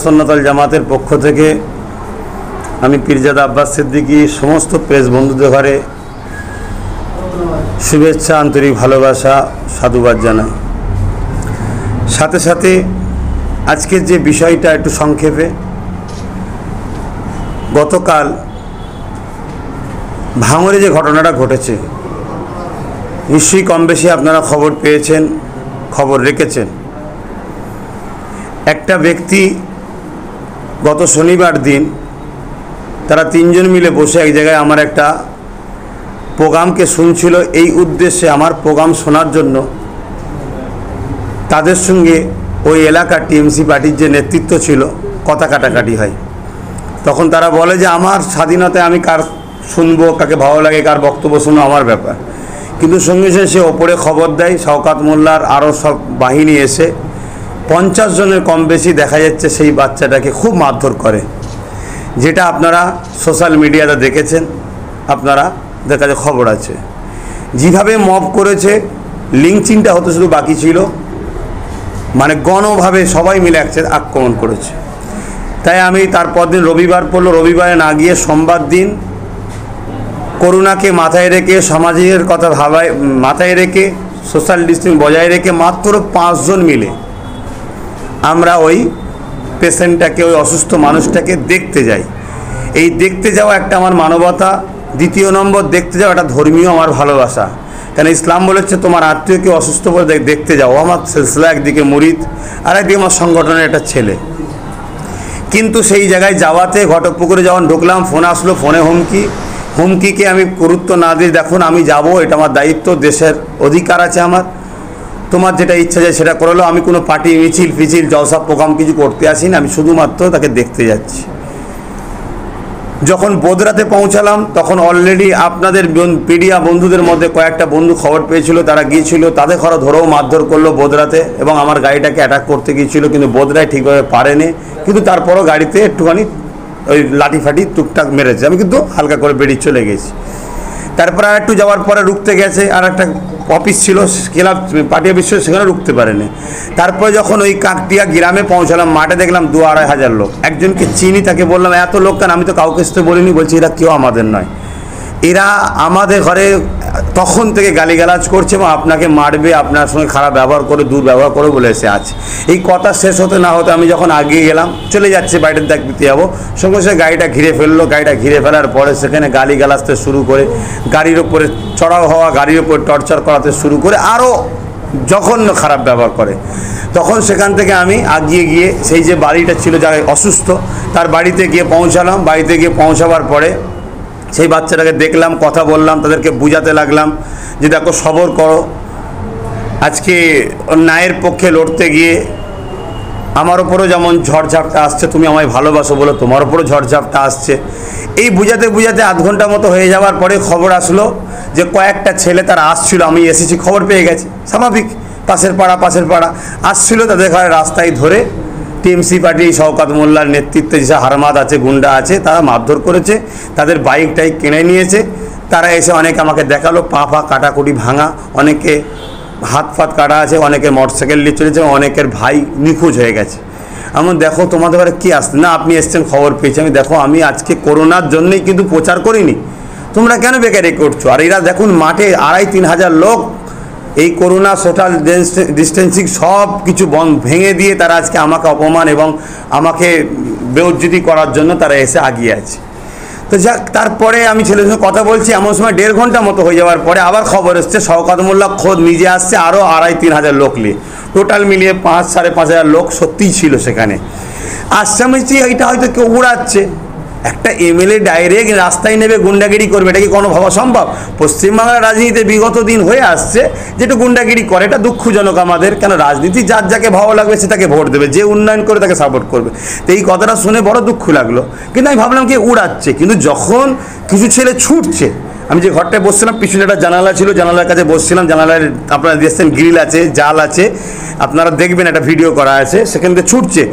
সুন্নাতুল জামাতের পক্ষ থেকে আমি পীরজাদা আব্বাস সিদ্দিকী সমস্ত প্রেস বন্ধুদের ঘরে শুভেচ্ছা, আন্তরিক ভালোবাসা, সাধুবাদ জানাই। সাথে সাথে আজকের যে বিষয়টা একটু সংক্ষেপে, গতকাল ভাঙড়ে যে ঘটনাটা ঘটেছে নিশ্চয়ই কম বেশি আপনারা খবর পেয়েছেন, খবর রেখেছেন। একটা ব্যক্তি গত শনিবার দিন তারা তিনজন মিলে বসে এক জায়গায় আমার একটা প্রোগ্রামকে শুনছিল। এই উদ্দেশ্যে আমার প্রোগ্রাম শোনার জন্য তাদের সঙ্গে ওই এলাকার টিএমসি পার্টির যে নেতৃত্ব ছিল কথা কাটাকাটি হয়। তখন তারা বলে যে আমার স্বাধীনতায় আমি কার শুনবো, কাকে ভালো লাগে, কার বক্তব্য শুনবো আমার ব্যাপার। কিন্তু সঙ্গে সঙ্গে সে ওপরে খবর দেয়, শওকাত মোল্লার আরও সব বাহিনী এসে 50 জনের কম বেশি দেখা যাচ্ছে সেই বাচ্চাটাকে খুব মারধর করে, যেটা আপনারা সোশ্যাল মিডিয়াতে দেখেছেন, আপনারা দেখা যায় খবর আছে। যেভাবে মব করেছে, লিঞ্চিংটা হতে শুধু বাকি ছিল, মানে গণভাবে সবাই মিলে একসাথে আক্রমণ করেছে। তাই আমি তারপর দিন রবিবার পড়লো, রবিবারে না গিয়ে সোমবার দিন করোনাকে মাথায় রেখে, সমাজের কথা মাথায় রেখে, সোশ্যাল ডিস্টেন্স বজায় রেখে মাত্র 5 জন মিলে আমরা ওই পেশেন্টটাকে, ওই অসুস্থ মানুষটাকে দেখতে যাই। এই দেখতে যাওয়া একটা আমার মানবতা, দ্বিতীয় নম্বর দেখতে যাওয়া একটা ধর্মীয় আমার ভালোবাসা। কেন ইসলাম বলেছে তোমার আত্মীয়কে অসুস্থ বলে দেখতে যাও। আমার সিলসিলা একদিকে মুরিদ, আর একদিকে আমার সংগঠনের একটা ছেলে। কিন্তু সেই জায়গায় যাওয়াতে ঘটকপুকুরে যখন ঢুকলাম, ফোন আসলো, ফোনে হুমকিকে আমি গুরুত্ব না দিয়ে, দেখুন আমি যাব, এটা আমার দায়িত্ব, দেশের অধিকার আছে আমার, তোমার যেটা ইচ্ছা যায় সেটা করলো। আমি কোনো পার্টি মিছিল জলসা প্রোগ্রাম কিছু করতে আসিনি, আমি শুধুমাত্র তাকে দেখতে যাচ্ছি। যখন বোদরাতে পৌঁছালাম তখন অলরেডি আপনাদের মিডিয়া বন্ধুদের মধ্যে কয়েকটা বন্ধু খবর পেয়েছিল, তারা গিয়েছিল, তাদের ঘরে ধরেও মারধর করলো বোদরাতে, এবং আমার গাড়িটাকে অ্যাটাক করতে গিয়েছিল, কিন্তু বোদরায় ঠিকভাবে পারেনি। কিন্তু তারপরও গাড়িতে একটুখানি ওই লাঠি ফাটি টুকটাক মেরেছে, আমি কিন্তু হালকা করে বেরিয়ে চলে গেছি। তারপর আর একটু যাওয়ার পরে রুখতে গেছে, আর একটা অফিস ছিল ক্লাব পার্টি অফিস ছিল, সেখানে রুখতে পারেনি। তারপরে যখন ওই কাকটিয়া গ্রামে পৌঁছালাম, মাঠে দেখলাম 2-2.5 হাজার লোক। একজনকে চিনি, তাকে বললাম এত লোক কেন? আমি তো কাউকে তো বলিনি। বলছি এরা কেউ আমাদের নয়, এরা আমাদের ঘরে তখন থেকে গালিগালাজ করছে এবং আপনাকে মারবে, আপনার সঙ্গে খারাপ ব্যবহার করে, দুর্ব্যবহার করে বলে এসে আছে। এই কথা শেষ হতে না হতে আমি যখন আগিয়ে গেলাম, চলে যাচ্ছে বাইরের দেখতে যাবো, সঙ্গে সঙ্গে গাড়িটা ঘিরে ফেললো। গাড়িটা ঘিরে ফেলার পরে সেখানে গালিগালাজতে শুরু করে, গাড়ির ওপরে চড়াও হওয়া, গাড়ির ওপরে টর্চার করাতে শুরু করে, আরও জঘন্য খারাপ ব্যবহার করে। তখন সেখান থেকে আমি আগিয়ে গিয়ে সেই যে বাড়িটা ছিল যারা অসুস্থ, তার বাড়িতে গিয়ে পৌঁছালাম। বাড়িতে গিয়ে পৌঁছাবার পরে সেই বাচ্চাটাকে দেখলাম, কথা বললাম, তাদেরকে বুঝাতে লাগলাম যে দেখো সবর করো, আজকে ন্যায়ের পক্ষে লড়তে গিয়ে আমার ওপরও যেমন ঝড়ঝাপটা আসছে, তুমি আমায় ভালোবাসো বলে তোমার ওপরও ঝড়ঝাপটা আসছে। এই বুঝাতে বুঝাতে আধ ঘন্টা মতো হয়ে যাওয়ার পরে খবর আসলো যে কয়েকটা ছেলে তারা আসছিল, আমি এসেছি, খবর পেয়ে গেছি, স্বাভাবিক, পাশের পাড়া আসছিল, তাদের ঘরে রাস্তায় ধরে টিএমসি পার্টি শওকাত মোল্লার নেতৃত্বে যে হারমাদ আছে, গুন্ডা আছে, তারা মারধর করেছে, তাদের বাইকটাই কিনে নিয়েছে। তারা এসে অনেকে আমাকে দেখালো, পা কাটাকুটি ভাঙা, অনেকে হাত ফাত কাটা আছে, অনেকে মোটরসাইকেল নিয়ে চলেছে, অনেকের ভাই নিখোঁজ হয়ে গেছে। আমার দেখো তোমাদের ঘরে কী আসছে না, আপনি এসছেন খবর পেয়েছি। আমি দেখো আমি আজকে করোনার জন্যই কিন্তু প্রচার করিনি, তোমরা কেন বেকারে করছো? আর এরা দেখুন মাঠে 2,5-3 হাজার লোক, এই করোনা সোশ্যাল ডিস্টেন্সিং সব কিছু ভেঙে দিয়ে তারা আজকে আমাকে অপমান এবং আমাকে বেইজ্জতি করার জন্য তারা এসে আগিয়ে আছে। তো যাক, তারপরে আমি ছেলের সঙ্গে কথা বলছি, এমন সময় 1.5 ঘন্টা মতো হয়ে যাওয়ার পরে আবার খবর এসছে শওকাত মোল্লা খোদ নিজে আসছে, আরও 2,5-3 হাজার লোক নিয়ে, টোটাল মিলিয়ে 5-5.5 হাজার লোক সত্যিই ছিল সেখানে। আসছে আমি এইটা হয়তো কেউ উড়াচ্ছে, একটা এমএলএ ডাইরেক্ট রাস্তায় নেবে গুন্ডাগিরি করবে, এটা কি কোনো ভাবা সম্ভব? পশ্চিমবাংলার রাজনীতিতে বিগত দিন হয়ে আসছে যেটা গুন্ডাগিরি করে, এটা দুঃখজনক আমাদের। কেন রাজনীতি যার যাকে ভালো লাগবে সে তাকে ভোট দেবে, যে উন্নয়ন করে তাকে সাপোর্ট করবে। তো এই কথাটা শুনে বড় দুঃখ লাগলো, কিন্তু আমি ভাবলাম কি উড়াচ্ছে। কিন্তু যখন কিছু ছেলে ছুটছে, আমি যে ঘরটায় বসছিলাম পিছনে একটা জানালা ছিল, জানালার কাছে বসছিলাম, জানালার আপনারা দেখছেন গ্রিল আছে, জাল আছে, আপনারা দেখবেন একটা ভিডিও করা আছে, সেখান থেকে ছুটছে।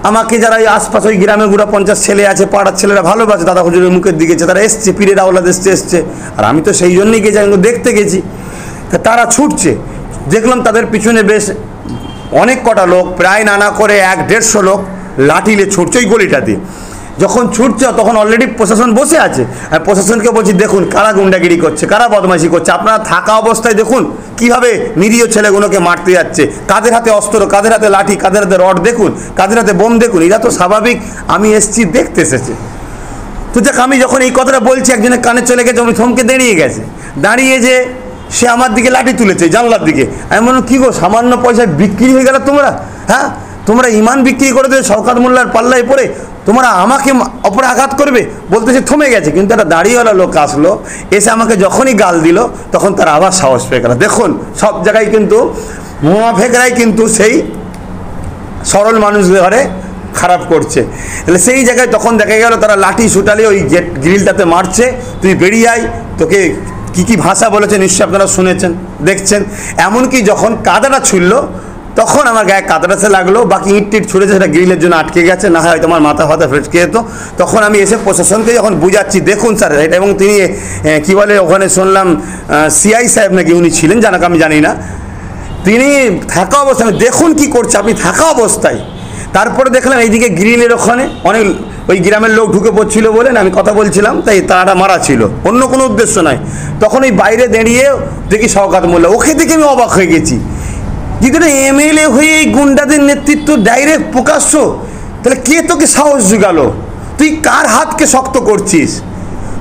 আমাকে যারা এই আশপাশ ওই গ্রামে গুড়া 50 ছেলে আছে, পাড়ার ছেলেরা ভালোবাসে, দাদা হুজুরের মুখের দিকে তারা এসছে, পীরের আওলাদ এসছে, আর আমি তো সেই জন্যই গেছি, আমি দেখতে গেছি। তা তারা ছুটছে, দেখলাম তাদের পিছনে বেশ অনেক কটা লোক, প্রায় নানা করে 100-150 লোক লাঠি নিয়ে ছুটছে ওই গলিটাতে। যখন ছুটছে তখন অলরেডি প্রশাসন বসে আছে, আর প্রশাসনকে বলছি দেখুন কারা গুন্ডাগিরি করছে, কারা বদমাইশি করছে, আপনারা থাকা অবস্থায় দেখুন কীভাবে নিরীহ ছেলেগুলোকে মারতে যাচ্ছে, কাদের হাতে অস্ত্র, কাদের হাতে লাঠি, কাদের হাতে রড দেখুন, কাদের হাতে বোম দেখুন। এরা তো স্বাভাবিক, আমি এসছি দেখতে এসেছে। তো দেখ আমি যখন এই কথাটা বলছি একজনের কানে চলে গেছে, উনি থমকে দাঁড়িয়ে গেছে, দাঁড়িয়ে যে সে আমার দিকে লাঠি তুলেছে জানলার দিকে। আমি বললাম কী গো, সামান্য পয়সায় বিক্রি হয়ে গেল তোমরা? হ্যাঁ, তোমরা ইমান বিক্রি করে দেবে শওকত মোল্লার পাল্লায় পড়ে, তোমরা আমাকে অপরে আঘাত করবে? বলতেছে থমে গেছে, কিন্তু একটা দাড়িওয়ালা লোক আসলো, এসে আমাকে যখনই গাল দিল তখন তার আবার সাহস পেয়ে গেল। দেখুন সব জায়গায় কিন্তু মুনাফেকরাই কিন্তু সেই সরল মানুষদের ঘরে খারাপ করছে। তাহলে সেই জায়গায় তখন দেখা গেল তারা লাঠি সুটালে ওই গেট গ্রিলটাতে মারছে, তুই বেরিয়ে আয়, তোকে কী কী ভাষা বলেছে নিশ্চয়ই আপনারা শুনেছেন দেখছেন। এমনকি যখন কাদাটা ছুড়লো তখন আমার গায়ে কাদাটা সে লাগলো, বাকি ইট টিট ছুঁড়েছে সেটা গ্রিলের জন্য আটকে গেছে, না হয় হয়তো আমার মাথা ফাতা ফেটকে যেত। তখন আমি এসে প্রশাসনকে যখন বুঝাচ্ছি দেখুন স্যার এটা, এবং তিনি কী বলে ওখানে শুনলাম সিআই সাহেব নাকি উনি ছিলেন, জানাক আমি জানি না, তিনি থাকা অবস্থায় দেখুন কি করছে আপনি থাকা অবস্থায়। তারপরে দেখলাম এইদিকে গ্রিলের ওখানে অনেক ওই গ্রামের লোক ঢুকে পড়ছিল বলেন আমি কথা বলছিলাম, তাই তারা মারা ছিল, অন্য কোনো উদ্দেশ্য নয়। তখন ওই বাইরে দাঁড়িয়ে দেখি শওকত মোল্লা, ওকে দেখে আমি অবাক হয়ে গেছি। যেটা এমএলএ হয়ে এই গুন্ডাদের নেতৃত্ব ডাইরেক্ট প্রকাশ্য, তাহলে কে তোকে সাহস জুগালো? তুই কার হাতকে শক্ত করছিস?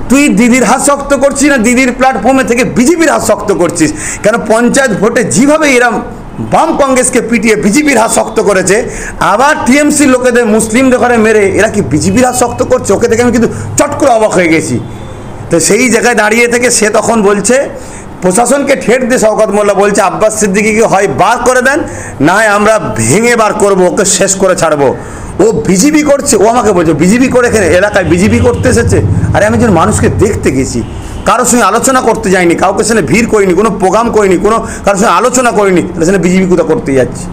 তুই দিদির হাত শক্ত করছিস না দিদির প্ল্যাটফর্মে থেকে বিজেপির হাত শক্ত করছিস? কেন পঞ্চায়েত ভোটে যেভাবে এরম বাম কংগ্রেসকে পিটিয়ে বিজেপির হাত শক্ত করেছে, আবার টিএমসি লোকেদের মুসলিমদের ঘরে মেরে এরা কি বিজেপির হাত শক্ত করছে? ওকে দেখে আমি কিন্তু চট করে অবাক হয়ে গেছি। তো সেই জায়গায় দাঁড়িয়ে থেকে সে তখন বলছে প্রশাসনকে ঠেট দিয়ে শওকত মোল্লা বলছে আব্বাস সিদ্দিকীকে হয় বার করে দেন, না হয় আমরা ভেঙে বার করবো, ওকে শেষ করে ছাড়বো। ও বিজেপি করছে, ও আমাকে বলছে বিজেপি করে এখানে এলাকায় বিজেপি করতে এসেছে। আরে আমি একজন মানুষকে দেখতে গেছি, কারোর সঙ্গে আলোচনা করতে যাইনি, কাউকে সেখানে ভিড় করিনি, কোনো প্রোগ্রাম করিনি, কোনো কারোর সঙ্গে আলোচনা করিনি, তাহলে সেখানে বিজেপি কোথা করতে যাচ্ছি?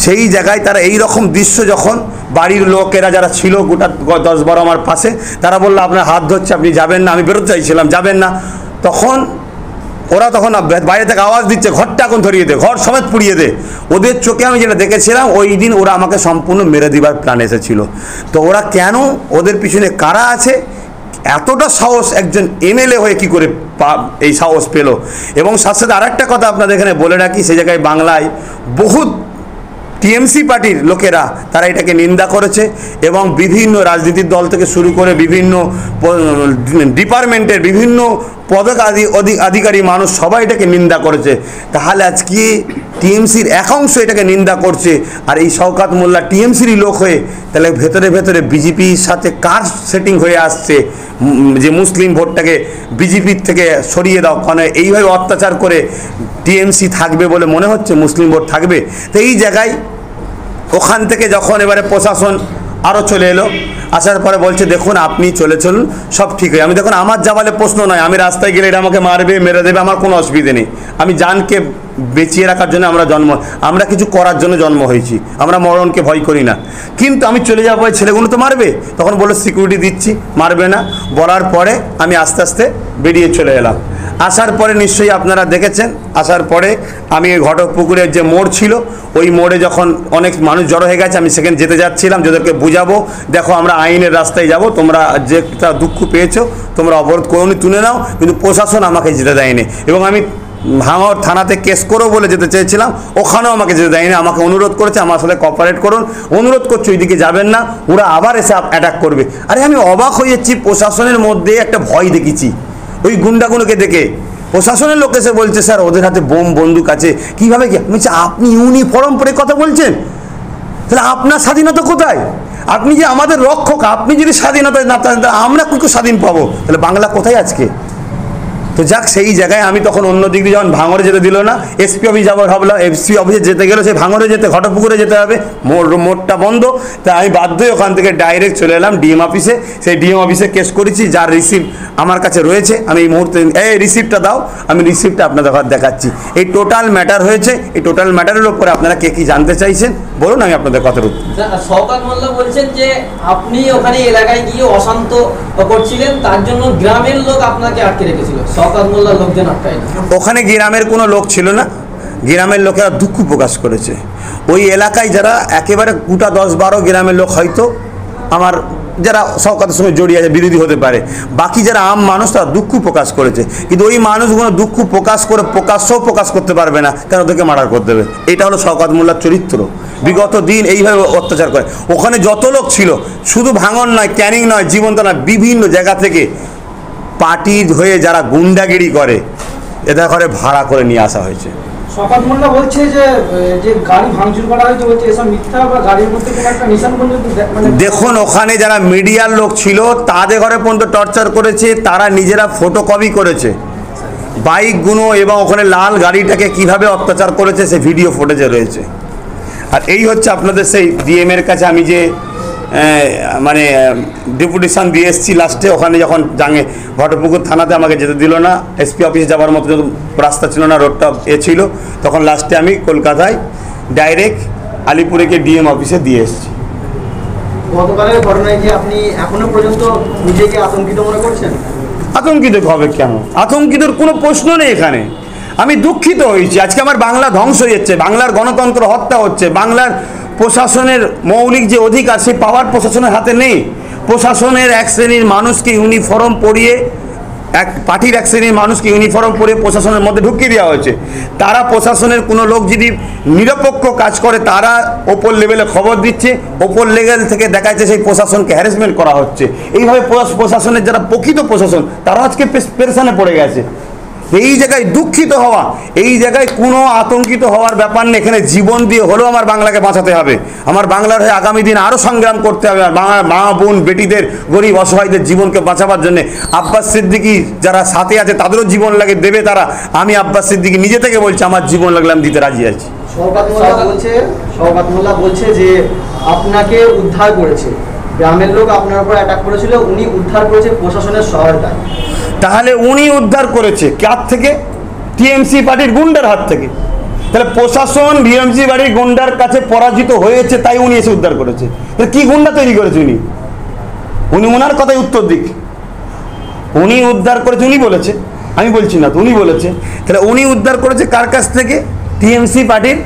সেই জায়গায় তারা এই রকম দৃশ্য যখন বাড়ির লোকেরা যারা ছিল গোটা 10-12 আমার পাশে, তারা বললো আপনার হাত ধরছে আপনি যাবেন না, আমি বেরোতে চাইছিলাম যাবেন না, তখন ওরা তখন বাইরে থেকে আওয়াজ দিচ্ছে ঘরটা এখন ধরিয়ে দে, ঘর সমেত পুড়িয়ে দে। ওদের চোখে আমি যেটা দেখেছিলাম ওই দিন ওরা আমাকে সম্পূর্ণ মেরে দিবার প্ল্যান এসেছিল। তো ওরা কেন, ওদের পিছনে কারা আছে, এতটা সাহস একজন এমএলএ হয়ে কি করে এই সাহস পেল? এবং সাথে সাথে আর একটা কথা আপনাদের এখানে বলে রাখি, সেই জায়গায় বাংলায় বহুত টিএমসি পার্টির লোকেরা তারা এটাকে নিন্দা করেছে, এবং বিভিন্ন রাজনীতির দল থেকে শুরু করে বিভিন্ন ডিপার্টমেন্টের বিভিন্ন আধিকারিক মানুষ সবাই এটাকে নিন্দা করেছে। তাহলে আজকে টিএমসির একাংশ এটাকে নিন্দা করছে, আর এই শওকত মোল্লা টিএমসিরই লোক হয়ে, তাহলে ভেতরে ভেতরে বিজেপির সাথে কার সেটিং হয়ে আসছে যে মুসলিম ভোটটাকে বিজেপির থেকে সরিয়ে দাও, কারণ এইভাবে অত্যাচার করে টিএমসি থাকবে বলে মনে হচ্ছে মুসলিম ভোট থাকবে। তো এই জায়গায় ওখান থেকে যখন এবারে প্রশাসন আরও চলে এলো, আসার পরে বলছে দেখুন আপনি চলে চলুন সব ঠিক হয়। আমি দেখুন আমার যাওয়ালে প্রশ্ন নয়, আমি রাস্তায় গেলে এটা আমাকে মারবে মেরে দেবে আমার কোনো অসুবিধে নেই, আমি জানকে বেঁচিয়ে রাখার জন্য আমরা কিছু করার জন্য জন্ম হয়েছি, আমরা মরণকে ভয় করি না। কিন্তু আমি চলে যাওয়ার পরে ছেলেগুলো তো মারবে, তখন বলে সিকিউরিটি দিচ্ছি মারবে না, বলার পরে আমি আস্তে আস্তে বেরিয়ে চলে এলাম। আসার পরে নিশ্চয়ই আপনারা দেখেছেন, আসার পরে আমি ঘটকপুকুরের যে মোড় ছিল ওই মোড়ে যখন অনেক মানুষ জড়ো হয়ে গেছে, আমি সেখানে যেতে যাচ্ছিলাম, যাদেরকে বুঝাবো দেখো আমরা আইনের রাস্তায় যাব, তোমরা যেটা দুঃখ পেয়েছো তোমরা অবরোধ করোনি তুলে নাও, কিন্তু প্রশাসন আমাকে যেতে দেয়নি। এবং আমি ভাঙড় থানাতে কেস করো বলে যেতে চেয়েছিলাম, ওখানেও আমাকে যেতে দেয়নি, আমাকে অনুরোধ করেছে আমার সাথে কোঅপারেট করুন, অনুরোধ করছি ওইদিকে যাবেন না, ওরা আবার এসে অ্যাটাক করবে। আরে আমি অবাক হয়ে যাচ্ছি, প্রশাসনের মধ্যে একটা ভয় দেখেছি ওই গুন্ডাগুলোকে দেখে। প্রশাসনের লোক এসে বলছে স্যার ওদের হাতে বোম বন্দুক আছে, কীভাবে কি? আমি বলছি আপনি ইউনিফর্ম পরে কথা বলছেন, তাহলে আপনার স্বাধীনতা কোথায়? আপনি যে আমাদের রক্ষক, আপনি যদি স্বাধীনতা না থাকেন আমরা কী করে স্বাধীন পাবো? তাহলে বাংলা কোথায় আজকে? তো যাক, সেই জায়গায় আমি তখন অন্য দিক দিয়ে যখন ভাঙড়ে যেতে দিল না, এসপি অফিস যাবো ভাবলাম, এসপি অফিসে যেতে গেলে সেই ভাঙড়ে যেতে ঘটকপুকুরে যেতে হবে, মোড়টা বন্ধ, তাই আমি বাধ্য হয়ে ওখান থেকে ডাইরেক্ট চলে এলাম ডিএম অফিসে। সেই ডিএম অফিসে কেস করেছি, যার রিসিপ্ট আমার কাছে রয়েছে, আমি এই মুহূর্তে এই রিসিপ্টটা দাও, আমি রিসিপ্টটা আপনাদের দেখাচ্ছি। এই টোটাল ম্যাটার হয়েছে, এই টোটাল ম্যাটারের উপরে আপনারা কে কী জানতে চাইছেন বলুন, আমি আপনাদের কথার উত্তর। শওকত মোল্লা বলছেন যে আপনি ওখানে এলাকায় গিয়ে অশান্ত করছিলেন, তার জন্য গ্রামের লোক আপনাকে আটকে রেখেছিল, শওকত মোল্লার লোকজন আটকায়নি। ওখানে গ্রামের কোনো লোক ছিল না, গ্রামের লোকেরা দুঃখ প্রকাশ করেছে। ওই এলাকায় যারা একেবারে গোটা 10-12 গ্রামের লোক হয়তো আমার যারা শওকতের সঙ্গে জড়িয়ে আছে বিরোধী হতে পারে, বাকি যারা আম মানুষ তারা দুঃখ প্রকাশ করেছে। কিন্তু ওই মানুষগুলো দুঃখ প্রকাশ করে প্রকাশ্যও প্রকাশ করতে পারবে না, কারণ ওদেরকে মার্ডার করে দেবে। এটা হলো শওকত মোল্লার চরিত্র। বিগত দিন এইভাবে অত্যাচার করে। ওখানে যত লোক ছিল, শুধু ভাঙন নয়, ক্যানিং নয়, জীবন্ত নয়, বিভিন্ন জায়গা থেকে পার্টির হয়ে যারা গুন্ডাগিরি করে এদের ঘরে ভাড়া করে নিয়ে আসা হয়েছে। শওকত মোল্লা বলছে যে গাড়ি ভাঙচুর করা হয়েছে, বলছে এসব মিথ্যা, বা গাড়ির মধ্যে কোনো একটা নিশান পর্যন্ত দেখুন, ওখানে যারা মিডিয়ার লোক ছিল তাদের ঘরে পর্যন্ত টর্চার করেছে, তারা নিজেরা ফটোকপি করেছে বাইকগুলো, এবং ওখানে লাল গাড়িটাকে কিভাবে অত্যাচার করেছে সে ভিডিও ফুটেজে রয়েছে। আর এই হচ্ছে আপনাদের সেই ডিএমের কাছে আমি যে মানে ডেপুটেশন দিয়ে এসেছি লাস্টে, ওখানে যখন জাঙে ভটপুকুর থানাতে আমাকে যেতে দিল না, এসপি অফিসে যাওয়ার মতো রাস্তা ছিল না, রোডটা ছিল, তখন লাস্টে আমি কলকাতায় ডাইরেক্ট আলিপুরে গিয়ে ডিএম অফিসে দিয়ে এসেছি। গতকালের ঘটনায় যে আপনি এখনো পর্যন্ত নিজেকে আতঙ্কিত মনে করছেন? আতঙ্কিত হবে কেন? আতঙ্কিতর কোনো প্রশ্ন নেই এখানে। আমি দুঃখিত হয়েছি, আজকে আমার বাংলা ধ্বংস হয়ে যাচ্ছে, বাংলার গণতন্ত্র হত্যা হচ্ছে, বাংলার প্রশাসনের মৌলিক যে অধিকার সেই পাওয়ার প্রশাসনের হাতে নেই। প্রশাসনের এক শ্রেণীর মানুষকে ইউনিফর্ম পরিয়ে, এক পার্টির এক শ্রেণীর মানুষকে ইউনিফর্ম পরে প্রশাসনের মধ্যে ঢুকিয়ে দেওয়া হয়েছে। তারা প্রশাসনের কোনো লোক যদি নিরপেক্ষ কাজ করে তারা ওপর লেভেলে খবর দিচ্ছে, ওপর লেভেল থেকে দেখা যাচ্ছে সেই প্রশাসনকে হ্যারাসমেন্ট করা হচ্ছে। এইভাবে প্রশাসনের যারা প্রকৃত প্রশাসন তারা আজকে পেরেশানে পড়ে গেছে। এই জায়গায় দুঃখিত হওয়া, এই জায়গায় কোনো আতঙ্কিত হওয়ার ব্যাপার নেই। এখানে জীবন দিয়ে হলেও আমার বাংলাকে বাঁচাতে হবে, আমার বাংলার হয়ে আগামী দিন আরও সংগ্রাম করতে হবে। আর বাংলার মা বোন বেটিদের, গরিব অসহায়দের জীবনকে বাঁচাবার জন্যে আব্বাস সিদ্দিকী যারা সাথে আছে তাদেরও জীবন লাগে দেবে তারা। আমি আব্বাস সিদ্দিকী নিজে থেকে বলছি আমার জীবন লাগলে আমি দিতে রাজি আছি। শওকত মোল্লা বলছে যে আপনাকে উদ্ধার করেছে, গ্রামের লোক আপনার উপর অ্যাটাক করেছিল, উনি উদ্ধার করেছে প্রশাসনের সহায়তায়। তাহলে উনি উদ্ধার করেছে কার থেকে? টিএমসি পার্টির গুন্ডার হাত থেকে। তাহলে প্রশাসন টিএমসি পার্টির গুন্ডার কাছে পরাজিত হয়েছে, তাই উনি এসে উদ্ধার করেছে। তাহলে কি গুন্ডা তৈরি করেছে উনি? উনি ওনার কথাই উত্তর দিক। উনি উদ্ধার করেছে, উনি বলেছে, আমি বলছি না তো, উনি বলেছে। তাহলে উনি উদ্ধার করেছে কার কাছ থেকে? টিএমসি পার্টির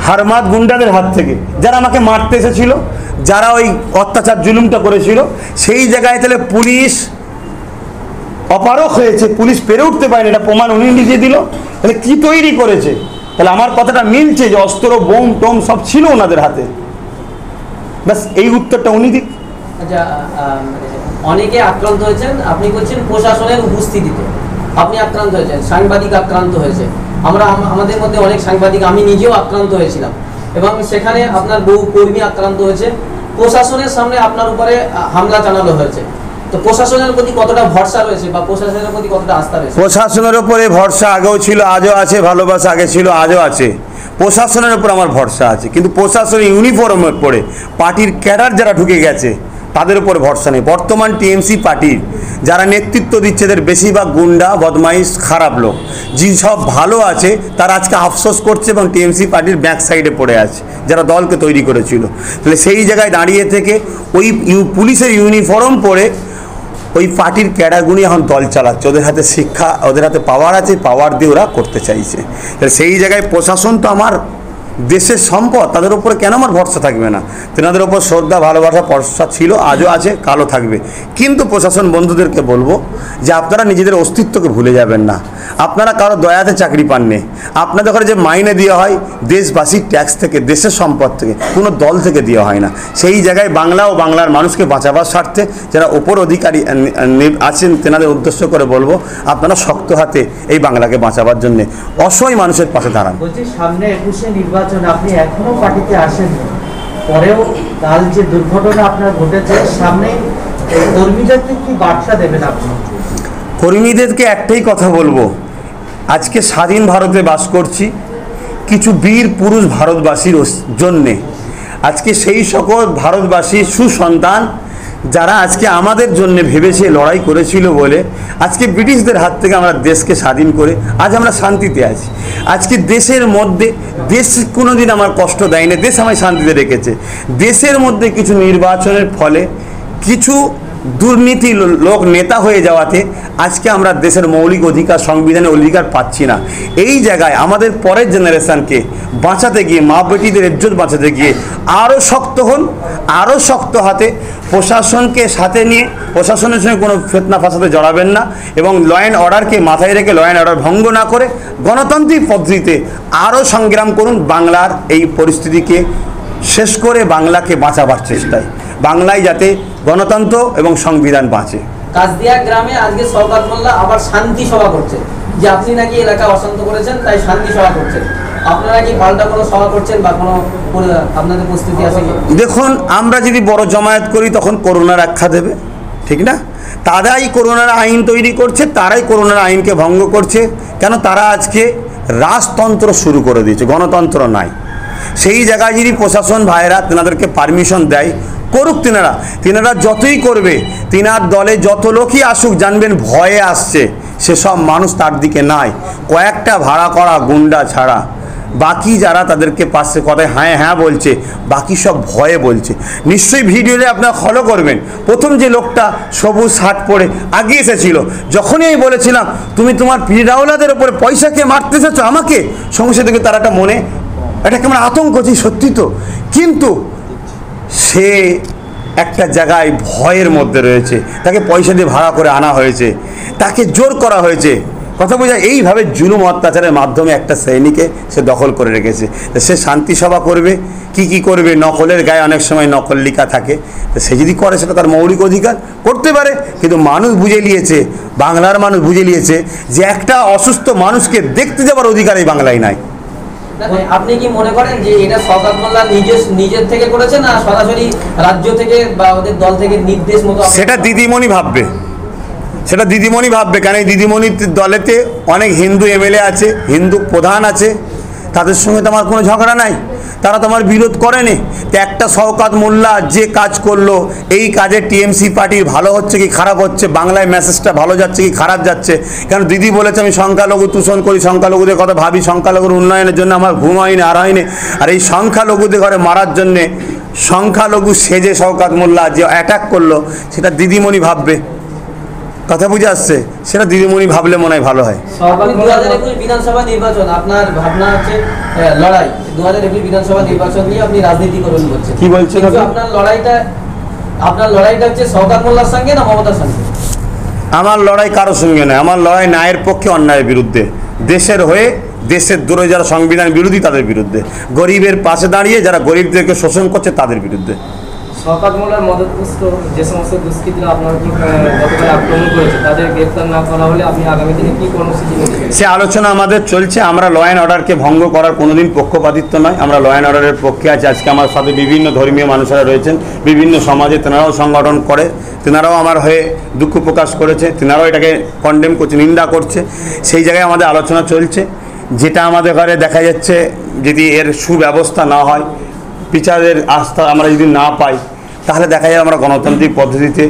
হারমাদ গুন্ডাদের হাত থেকে, যারা আমাকে মারতে এসেছিল, যারা ওই অত্যাচার জুলুমটা করেছিল। সেই জায়গায় তাহলে পুলিশ অপারক হয়েছে, পুলিশ পেরে উঠতে পারেনি, এটা প্রমাণ উনি নিজে দিল। তাহলে কি তৈরি করেছে? তাহলে আমার কথাটা মিলছে যে অস্ত্র, বোম টোম সব ছিল ওনাদের হাতে। ব্যাস এই উত্তরটা উনি দিক। আচ্ছা, অনেকে আক্রান্ত হয়েছেন, আপনি বলছেন প্রশাসনের উপস্থিতিতে আপনি আক্রান্ত হয়েছেন, সাংবাদিক আক্রান্ত হয়েছে, আমাদের মধ্যে অনেক সাংবাদিক, আমি নিজেও আক্রান্ত হয়েছিলাম, এবং সেখানে আপনার বহু কর্মী আক্রান্ত হয়েছে। প্রশাসনের সামনে আপনার উপরে হামলা চালানো হয়েছে, তো প্রশাসনের প্রতি কতটা ভরসা রয়েছে বা প্রশাসনের প্রতি কতটা আস্থা রয়েছে? প্রশাসনের উপরে ভরসা আগেও ছিল, আজও আছে, ভালোবাসা আগে ছিল, আজও আছে। প্রশাসনের উপর আমার ভরসা আছে, কিন্তু প্রশাসনের ইউনিফর্ম পরে পার্টির ক্যাডার যারা ঢুকে গেছে তাদের উপর ভরসা নেই। বর্তমান টিএমসি পার্টির যারা নেতৃত্ব দিচ্ছে এদের বেশিরভাগ গুন্ডা, বদমাইশ, খারাপ লোক। যেসব ভালো আছে তারা আজকে আফসোস করছে এবং টিএমসি পার্টির ব্যাক সাইডে পড়ে আছে, যারা দলকে তৈরি করেছিল। তাহলে সেই জায়গায় দাঁড়িয়ে থেকে ওই পুলিশের ইউনিফর্ম পরে ওই পার্টির ক্যাডারগুলি এখন দল চালাচ্ছে, ওদের হাতে শিক্ষা, ওদের হাতে পাওয়ার আছে, পাওয়ার দিয়ে ওরা করতে চাইছে। তাহলে সেই জায়গায় প্রশাসন তো আমার দেশের সম্পদ, তাদের উপরে কেন আমার ভরসা থাকবে না? তেনাদের উপর শ্রদ্ধা, ভালোবাসা, ভরসা ছিল, আজও আছে, কালও থাকবে। কিন্তু প্রশাসন বন্ধুদেরকে বলবো যে আপনারা নিজেদের অস্তিত্বকে ভুলে যাবেন না। আপনারা কারো দয়াতে চাকরি পাননি, আপনাদের ঘরে যে মাইনে দেওয়া হয় দেশবাসীর ট্যাক্স থেকে, দেশের সম্পদ থেকে, কোনো দল থেকে দেওয়া হয় না। সেই জায়গায় বাংলা ও বাংলার মানুষকে বাঁচাবার স্বার্থে যারা ওপর অধিকারী আছেন তেনাদের উদ্দেশ্য করে বলবো আপনারা শক্ত হাতে এই বাংলাকে বাঁচাবার জন্যে অসহায় মানুষের পাশে দাঁড়ান। বলছি সামনে 21শে নির্বাচন, আপনি এখনো পার্টিতে আসেননি, পরেও কাল যে দুর্ঘটনা আপনার ঘটেছে, সামনে কর্মীদেরকে কি বার্তা দেবেন আপনি? কর্মীদেরকে একটাই কথা বলবো, আজকে স্বাধীন ভারতে বাস করছি কিছু বীর পুরুষ ভারতবাসীর জন্যে। আজকে সেই সকল ভারতবাসীর সুসন্তান যারা আজকে আমাদের জন্য ভেবেছে, লড়াই করেছিল বলে আজকে ব্রিটিশদের হাত থেকে আমরা দেশকে স্বাধীন করে আজ আমরা শান্তিতে আছি। আজকে দেশের মধ্যে, দেশ কোনোদিন আমার কষ্ট দেয়নি, দেশ আমায় শান্তিতে রেখেছে। দেশের মধ্যে কিছু নির্বাচনের ফলে কিছু দুর্নীতি লোক নেতা হয়ে যাওয়াতে আজকে আমরা দেশের মৌলিক অধিকার, সংবিধানের অধিকার পাচ্ছি না। এই জায়গায় আমাদের পরের জেনারেশনকে বাঁচাতে গিয়ে, মা বেটিদের ইজ্জত বাঁচাতে গিয়ে আরও শক্ত হন, আরও শক্ত হাতে প্রশাসনকে সাথে নিয়ে প্রশাসনের সঙ্গে কোনো ফেতনা ফাসাদে জড়াবেন না, এবং ল অ্যান্ড অর্ডারকে মাথায় রেখে ল অ্যান্ড অর্ডার ভঙ্গ না করে গণতান্ত্রিক পদ্ধতিতে আরও সংগ্রাম করুন বাংলার এই পরিস্থিতিকে শেষ করে বাংলাকে বাঁচাবার চেষ্টায়, বাংলায় যাতে গণতন্ত্র এবং সংবিধান বাঁচে। কাজদিয়া গ্রামে আজকে শওকত মোল্লা আবার শান্তি সভা করছে, যে আপনি নাকি এলাকা অশান্ত করেছেন তাই শান্তি সভা করছেন। আপনারা কি পাল্টা কোনো সভা করছেন বা কোনো আপনাদের প্রস্তুতি আছে কি? দেখুন, আমরা যদি বড় জমায়েত করি তখন করোনার আখ্যা দেবে, ঠিক না? তারাই করোনার আইন তৈরি করছে, তারাই করোনার আইনকে ভঙ্গ করছে। কেন? তারা আজকে রাজতন্ত্র শুরু করে দিয়েছে, গণতন্ত্র নাই। সেই জায়গায় যদি প্রশাসন ভাইরা তেনাদেরকে পারমিশন দেয়, করুক। তেনারা যতই করবে, তেনার দলে যত লোকই আসুক, জানবেন ভয়ে আসছে, সেসব মানুষ তার দিকে নাই, কয়েকটা ভাড়া করা গুন্ডা ছাড়া। বাকি যারা তাদেরকে পাশে কথায় হ্যাঁ হ্যাঁ বলছে, বাকি সব ভয়ে বলছে। নিশ্চয়ই ভিডিওতে আপনারা ফলো করবেন, প্রথম যে লোকটা সবুজ শার্ট পরে আগে এসেছিল, যখনই আমি বলেছিলাম তুমি তোমার পিরাওলাদের ওপরে পয়সাকে মারতে চাচ্ছ আমাকে, সঙ্গে সাথে তার একটা মনে এটা কেমন আতঙ্ক, যে সত্যি তো। কিন্তু সে একটা জায়গায় ভয়ের মধ্যে রয়েছে, তাকে পয়সা দিয়ে ভাড়া করে আনা হয়েছে, তাকে জোর করা হয়েছে। কথা বোঝা? এইভাবে জুলুম অত্যাচারের মাধ্যমে একটা শ্রেণীকে সে দখল করে রেখেছে। সে শান্তি সভা করবে, কি করবে? নকলের গায়ে অনেক সময় নকল লেখা থাকে, সে যদি করে সেটা তার মৌলিক অধিকার, করতে পারে। কিন্তু মানুষ বুঝে নিয়েছে, বাংলার মানুষ বুঝে নিয়েছে যে একটা অসুস্থ মানুষকে দেখতে যাবার অধিকার এই বাংলায় নাই। আপনি কি মনে করেন যে এটা শওকত মোল্লা নিজের থেকে করেছে, না সরাসরি রাজ্য থেকে বা ওদের দল থেকে নির্দেশ মতো? সেটা দিদিমণি ভাববে, সেটা দিদিমণি ভাববে। কারণ এই দিদিমণির দলেতে অনেক হিন্দু এমএলএ আছে, হিন্দু প্রধান আছে, তাদের সঙ্গে তো আমার কোনো ঝগড়া নাই, তারা তো আমার বিরোধ করেনি। তো একটা শওকত মোল্লা যে কাজ করলো, এই কাজে টিএমসি পার্টির ভালো হচ্ছে কি খারাপ হচ্ছে, বাংলায় মেসেজটা ভালো যাচ্ছে কি খারাপ যাচ্ছে? কারণ দিদি বলেছে আমি সংখ্যালঘু তুষণ করি, সংখ্যালঘুদের কথা ভাবি, সংখ্যালঘুর উন্নয়নের জন্য আমার ঘুম হয়নি, আর হয়নি। আর এই সংখ্যালঘুদের ঘরে মারার জন্যে সংখ্যালঘু সেজে শওকত মোল্লা যে অ্যাটাক করলো, সেটা দিদিমণি ভাববে। কথা বুঝে আসছে? সেটা দিদিমণি ভাবলে মনে হয় ভালো হয়। 2021 বিধানসভা নির্বাচন, আপনার ভাবনা হচ্ছে লড়াই, 2021 বিধানসভা নির্বাচন নিয়ে আপনি রাজনীতি করবেন বলছেন, কি বলছেন? আপনার লড়াইটা হচ্ছে শওকত মোল্লার সঙ্গে না মমতার সঙ্গে? আমার লড়াই কারোর সঙ্গে নয়, আমার লড়াই ন্যায়ের পক্ষে, অন্যায়ের বিরুদ্ধে, দেশের হয়ে, দেশের দূরে যারা সংবিধান বিরোধী তাদের বিরুদ্ধে, গরিবের পাশে দাঁড়িয়ে যারা গরিবদেরকে শোষণ করছে তাদের বিরুদ্ধে। শওকত মোল্লার মদতপুষ্ট যে সমস্ত দুষ্কৃতীরা আপনার উপর গতকাল আক্রমণ করেছে, তাদের গ্রেফতার না করা হলে আপনি আগামী দিনে কি কর্মসূচি নেবেন? সে আলোচনা আমাদের চলছে। আমরা ল অ্যান্ড অর্ডারকে ভঙ্গ করার কোনোদিন পক্ষপাতিত্ব নয়, আমরা ল অ্যান্ড অর্ডারের পক্ষে আছি। আজকে আমার সাথে বিভিন্ন ধর্মীয় মানুষেরা রয়েছেন, বিভিন্ন সমাজে তেনারাও সংগঠন করে, তেনারাও আমার হয়ে দুঃখ প্রকাশ করেছে, তেনারাও এটাকে কন্ডেম করছে, নিন্দা করছে। সেই জায়গায় আমাদের আলোচনা চলছে। যেটা আমাদের ঘরে দেখা যাচ্ছে, যদি এর সুব্যবস্থা না হয়, বিচারের আস্থা আমরা যদি না পাই, তাহলে দেখা যায় আমরা গণতান্ত্রিক পদ্ধতিতে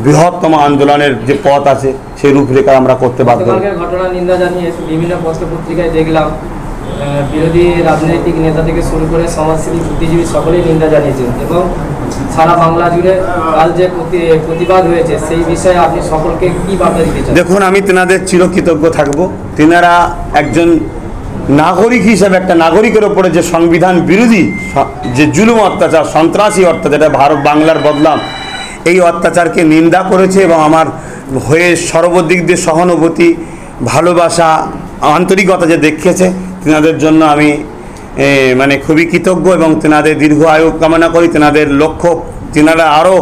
বৃহত্তম আন্দোলনের যে পথ আছে সেই রূপরেখা আমরা করতে বাধ্য। ঘটনা নিন্দা জানিয়ে বিভিন্ন পত্রপত্রিকায় দেখলাম বিরোধী রাজনৈতিক নেতা থেকে শুরু করে সমাজসেবী, বুদ্ধিজীবী সকলেই নিন্দা জানিয়েছেন, এবং সারা বাংলা জুড়ে কাল যে প্রতিবাদ হয়েছে সেই বিষয়ে আপনি সকলকে কি বার্তা দিতে চান? দেখুন, আমি তেনাদের চিরকৃতজ্ঞ থাকব। তেনারা একজন নাগরিক হিসেবে, একটা নাগরিকের ওপরে যে সংবিধান বিরোধী যে জুলুম অত্যাচার, সন্ত্রাসী অত্যাচার, এটা ভারত বাংলার বদনাম, এই অত্যাচারকে নিন্দা করেছে এবং আমার হয়ে সর্বদিক দিয়ে সহানুভূতি, ভালোবাসা, আন্তরিকতা যে দেখিয়েছে, তেনাদের জন্য আমি মানে খুবই কৃতজ্ঞ এবং তেনাদের দীর্ঘ আয়ু কামনা করি। তেনাদের লক্ষ্য, তেনারা আরও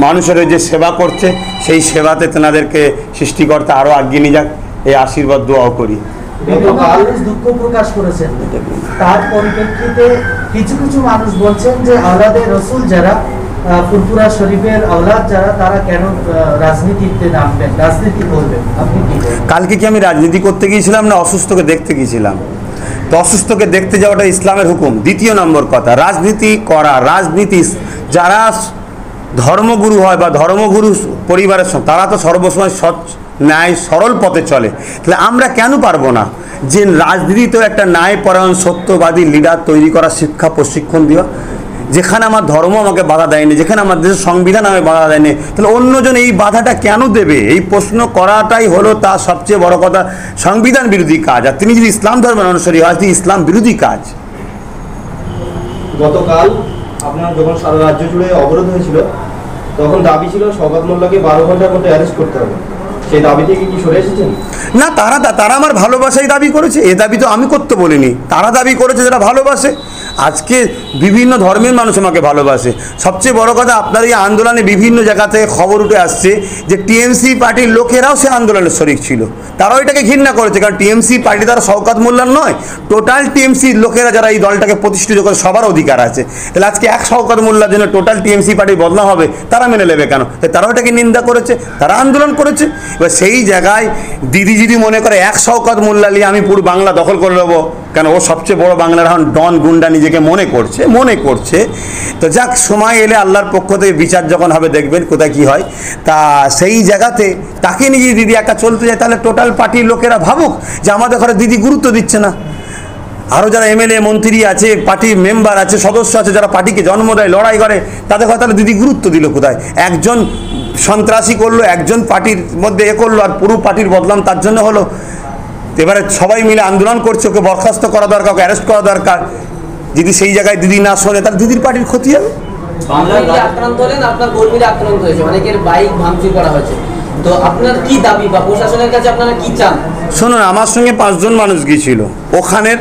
মানুষের যে সেবা করছে, সেই সেবাতে তেনাদেরকে সৃষ্টিকর্তা আরও এগিয়ে নিয়ে যাক, এই আশীর্বাদ দোয়াও করি। মানুষ দুঃখ প্রকাশ করেছেন, তার পরিপ্রেক্ষিতে কিছু কিছু মানুষ বলছেন যে আওলাদে রসুল যারা, ফুরফুরা শরীফের আওলাদ যারা, তারা কেন রাজনীতিতে নামবেন, রাজনীতি করবেন? আপনি কি বলেন? কালকে কি আমি রাজনীতি করতে গিয়েছিলাম না অসুস্থকে দেখতে গিয়েছিলাম? তো অসুস্থকে দেখতে যাওয়াটা ইসলামের হুকুম। দ্বিতীয় নম্বর কথা, রাজনীতি করা, রাজনীতি যারা ধর্মগুরু হয় বা ধর্মগুরু পরিবারের, তারা তো সর্বসময় সৎ, ন্যায়, সরল পথে চলে। তাহলে আমরা কেন পারবো না যে রাজনীতিতেও একটা ন্যায়পরায়ণ, সত্যবাদী লিডার তৈরি করা, শিক্ষা প্রশিক্ষণ দেওয়া? যেখানে আমার ধর্ম আমাকে বাধা দেয়নি, যেখানে আমার দেশের সংবিধান আমাকে বাধা দেয়নি, তাহলে অন্যজন এই বাধাটা কেন দেবে? এই প্রশ্ন করাটাই হলো তার সবচেয়ে বড় কথা, সংবিধান বিরোধী কাজ। আর তিনি যদি ইসলাম ধর্মের অনুসারী হয়, তিনি ইসলাম বিরোধী কাজ। গতকাল আপনার যখন সারা রাজ্য জুড়ে অবরোধ হয়েছিল, তখন দাবি ছিল শওকত মোল্লাকে 12 ঘন্টার মধ্যে অ্যারেস্ট করতে হবে। সেই দাবি থেকে কি সরে এসেছেন? না, তারা আমার ভালোবাসাই দাবি করেছে, এ দাবি তো আমি করতে বলিনি। তারা দাবি করেছে যারা ভালোবাসে। আজকে বিভিন্ন ধর্মের মানুষ আমাকে ভালোবাসে। সবচেয়ে বড় কথা, আপনার এই আন্দোলনে বিভিন্ন জায়গা থেকে খবর উঠে আসছে যে টিএমসি পার্টির লোকেরাও সে আন্দোলনের শরিক ছিল, তারাও এটাকে ঘৃণা করেছে। কারণ টিএমসি পার্টি তারা শওকত মোল্লার নয়, টোটাল টিএমসির লোকেরা যারা এই দলটাকে প্রতিষ্ঠিত করে সবার অধিকার আছে। তাহলে আজকে এক শওকত মোল্লার জন্য টোটাল টিএমসি পার্টির বদনাম হবে, তারা মেনে নেবে কেন? তারাও এটাকে নিন্দা করেছে, তারা আন্দোলন করেছে। এবার সেই জায়গায় দিদি যদি মনে করে এক শওকত মোল্লা নিয়ে আমি পুরো বাংলা দখল করে নেবো, কেন ও সবচেয়ে বড় বাংলার এখন ডন গুন্ডা নিজেকে মনে করছে। তো যাক, সময় এলে আল্লাহর পক্ষ থেকে বিচার যখন হবে দেখবেন কোথায় কি হয়। তা সেই জায়গাতে তাকে নিয়ে যদি দিদি একা চলতে যায়, তাহলে টোটাল পার্টির লোকেরা ভাবুক যে আমাদের ঘরে দিদি গুরুত্ব দিচ্ছে না। আরও যারা এমএলএ মন্ত্রী আছে, পার্টির মেম্বার আছে, সদস্য আছে, যারা পার্টিকে জন্ম দেয়, লড়াই করে, তাদের কথা তাহলে দিদি গুরুত্ব দিল কোথায়? একজন সন্ত্রাসী করলো, একজন পার্টির মধ্যে করলো, আর পুরো পার্টির বদলাম তার জন্য হলো। এবারে সবাই মিলে আন্দোলন করছে, ওকে বরখাস্ত করা দরকার, ওকে অ্যারেস্ট করা দরকার। যদি সেই জায়গায় দিদি না শোনে, তাহলে দিদির পার্টির ক্ষতি হবে। আক্রান্ত হলেন, আপনার কর্মীরা আক্রান্ত হয়েছে, অনেকের বাইক ভাঙচুর করা হয়েছে, তো আপনার কি দাবি বা প্রশাসনের কাছে আপনারা কি চান? শুনুন, আমার সঙ্গে 5 জন মানুষ গিয়েছিল, ওখানের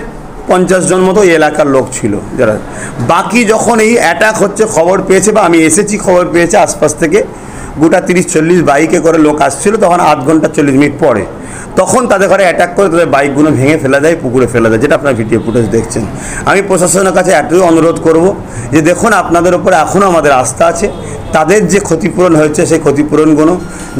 50 জন মতো এলাকার লোক ছিল যারা। বাকি যখন এই অ্যাটাক হচ্ছে খবর পেয়েছে, বা আমি এসেছি খবর পেয়েছে আশপাশ থেকে, গোটা 30-40 বাইকে করে লোক আসছিল, তখন 8 ঘন্টা 40 মিনিট পরে তখন তাদের ঘরে অ্যাটাক করে তাদের বাইকগুলো ভেঙে ফেলা যায়, পুকুরে ফেলা যায়, যেটা আপনার ভিডিও ফুটেজ দেখছেন। আমি প্রশাসনের কাছে এতই অনুরোধ করব যে দেখুন, আপনাদের উপরে এখনও আমাদের আস্থা আছে। তাদের যে ক্ষতিপূরণ হয়েছে সেই ক্ষতিপূরণগুলো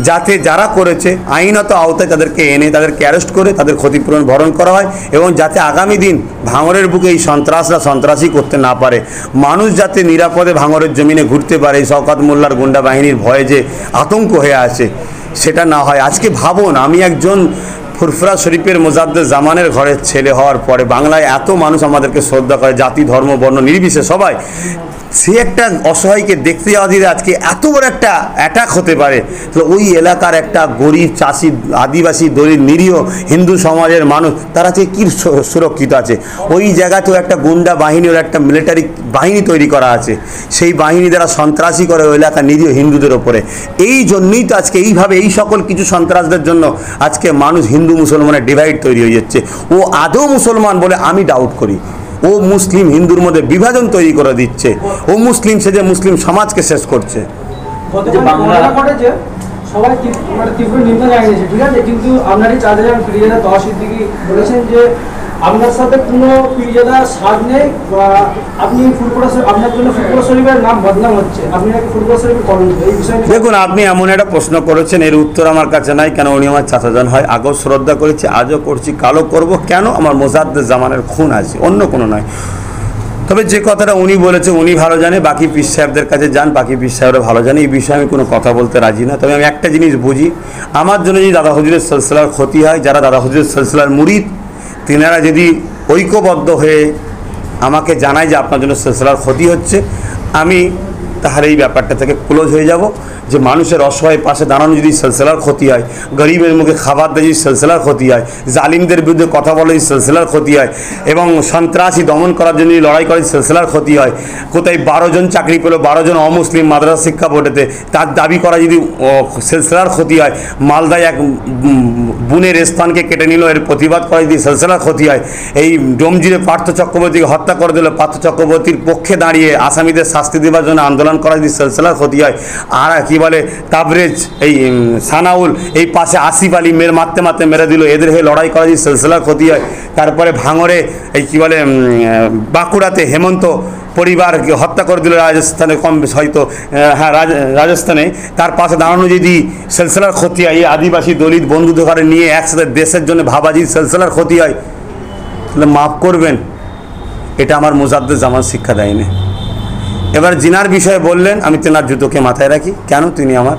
যাতে যারা করেছে আইনত আওতায় তাদেরকে এনে তাদেরকে অ্যারেস্ট করে তাদের ক্ষতিপূরণ ভরণ করা হয়, এবং যাতে আগামী দিন ভাঙড়ের বুকে এই সন্ত্রাসরা সন্ত্রাসী করতে না পারে, মানুষ যাতে নিরাপদে ভাঙড়ের জমিনে ঘুরতে পারে। এই শওকত মোল্লার গুন্ডা বাহিনীর ভয়ে যে আতঙ্ক হয়ে আছে, সেটা না হয়। আজকে ভাবুন, আমি একজন ফুরফুরা শরীফের মোজাদ্দেদ জামানের ঘরের ছেলে হওয়ার পরে বাংলায় এত মানুষ আমাদেরকে শ্রদ্ধা করে, জাতি ধর্ম বর্ণ নির্বিশেষে সবাই, সে একটা অসহায়কে দেখতে যাওয়া দিলে আজকে এত বড় একটা অ্যাটাক হতে পারে। তো ওই এলাকার একটা গরিব চাষি, আদিবাসী, দলিত, নিরীহ হিন্দু সমাজের মানুষ, তারা থেকে কী সুরক্ষিত আছে? ওই জায়গাতেও একটা গুন্ডা বাহিনী, ওর একটা মিলিটারি বাহিনী তৈরি করা আছে, সেই বাহিনী দ্বারা সন্ত্রাসী করে ওই এলাকার নিরীহ হিন্দুদের ওপরে। এই জন্যই তো আজকে এইভাবে এই সকল কিছু সন্ত্রাসদের জন্য আজকে মানুষ হিন্দু মুসলমানের ডিভাইড তৈরি হয়ে যাচ্ছে। ও আদৌ মুসলমান বলে আমি ডাউট করি। ও মুসলিম হিন্দুর মধ্যে বিভাজন তৈরি করে দিচ্ছে। ও মুসলিম সেজে মুসলিম সমাজকে শেষ করছে। সবাই মানে তীব্র নিন্দা জানিয়েছে, ঠিক আছে, কিন্তু আপনারই চাঁদাজান ফিরিয়াদা তহসিদ্দিকি বলেছেন যে আপনার সাথে কোনো পীরজাদার স্বাদ নেই, বা আপনি আপনার জন্য ফুরফুরা শরীফের নাম বদনাম হচ্ছে, আপনি নাকি ফুরফুরা শরীফের কলঙ্ক, এই বিষয়ে দেখুন, আপনি এমন একটা প্রশ্ন করেছেন, এর উত্তর আমার কাছে নাই। কেন? উনি আমার চাচাজান হয়, আগেও শ্রদ্ধা করেছি, আজও করছি, কালও করব। কেন? আমার মোজাদ্দেদ জামানের খুন আছে, অন্য কোনো নয়। তবে যে কথাটা উনি বলেছে উনি ভালো জানে, বাকি পীর সাহেবদের কাছে যান, বাকি পীর সাহেবরা ভালো জানে। এই বিষয়ে আমি কোনো কথা বলতে রাজি না। তবে আমি একটা জিনিস বুঝি, আমার জন্য যদি দাদা হুজুরের সিলসিলার ক্ষতি হয়, যারা দাদা হুজুরের সিলসিলার মুরিদ, তিনারা যদি ঐক্যবদ্ধ হয়ে আমাকে জানায় যে আপনার জন্য সিলসিলার ক্ষতি হচ্ছে, আমি তাহলে এই ব্যাপারটা থেকে ক্লোজ হয়ে যাব। যে মানুষের অসহায় পাশে দাঁড়ানো যদি সিলসিলার ক্ষতি হয়, গরিবের মুখে খাবার দেয় যদি সিলসিলার ক্ষতি হয়, জালিমদের বিরুদ্ধে কথা বলে যদি সিলসিলার ক্ষতি হয়, এবং সন্ত্রাসী দমন করার জন্য যদি লড়াই করে সিলসিলার ক্ষতি হয়, কোথায় 12 জন চাকরি পেল, 12 জন অমুসলিম মাদ্রাসা শিক্ষা বোর্ডেতে, তার দাবি করা যদি সিলসিলার ক্ষতি হয়, মালদায় এক বোনের স্থানকে কেটে নিল, এর প্রতিবাদ করা যদি সিলসিলার ক্ষতি হয়, এই ডোমজিরে পার্থ চক্রবর্তীকে হত্যা করে দিল, পার্থ চক্রবর্তীর পক্ষে দাঁড়িয়ে আসামিদের শাস্তি দেওয়ার জন্য আন্দোলন করা যদি সিলসিলার ক্ষতি হয়, আর কি বলে তাবরেজ এই সানাউল এই পাশে আসিফ আলী মারতে মারতে মেরে দিল, এদের হয়ে লড়াই করা যদি সিলসিলার ক্ষতি হয়, তারপরে ভাঙড়ে এই কি বলে বাঁকুড়াতে হেমন্ত পরিবারকে হত্যা করে দিল, রাজস্থানে কম বেশ হয়তো, হ্যাঁ রাজস্থানে, তার পাশে দাঁড়ানো যদি সিলসিলার ক্ষতি হয়, এই আদিবাসী দলিত বন্ধুদের ঘরে নিয়ে একসাথে দেশের জন্য ভাবা যদি সিলসিলার ক্ষতি হয়, তাহলে মাফ করবেন, এটা আমার মোজাদ্দেদ জামান শিক্ষা দেয়নি। এবার জিনার বিষয়ে বললেন, আমি তেনার জুতোকে মাথায় রাখি, কেন? তিনি আমার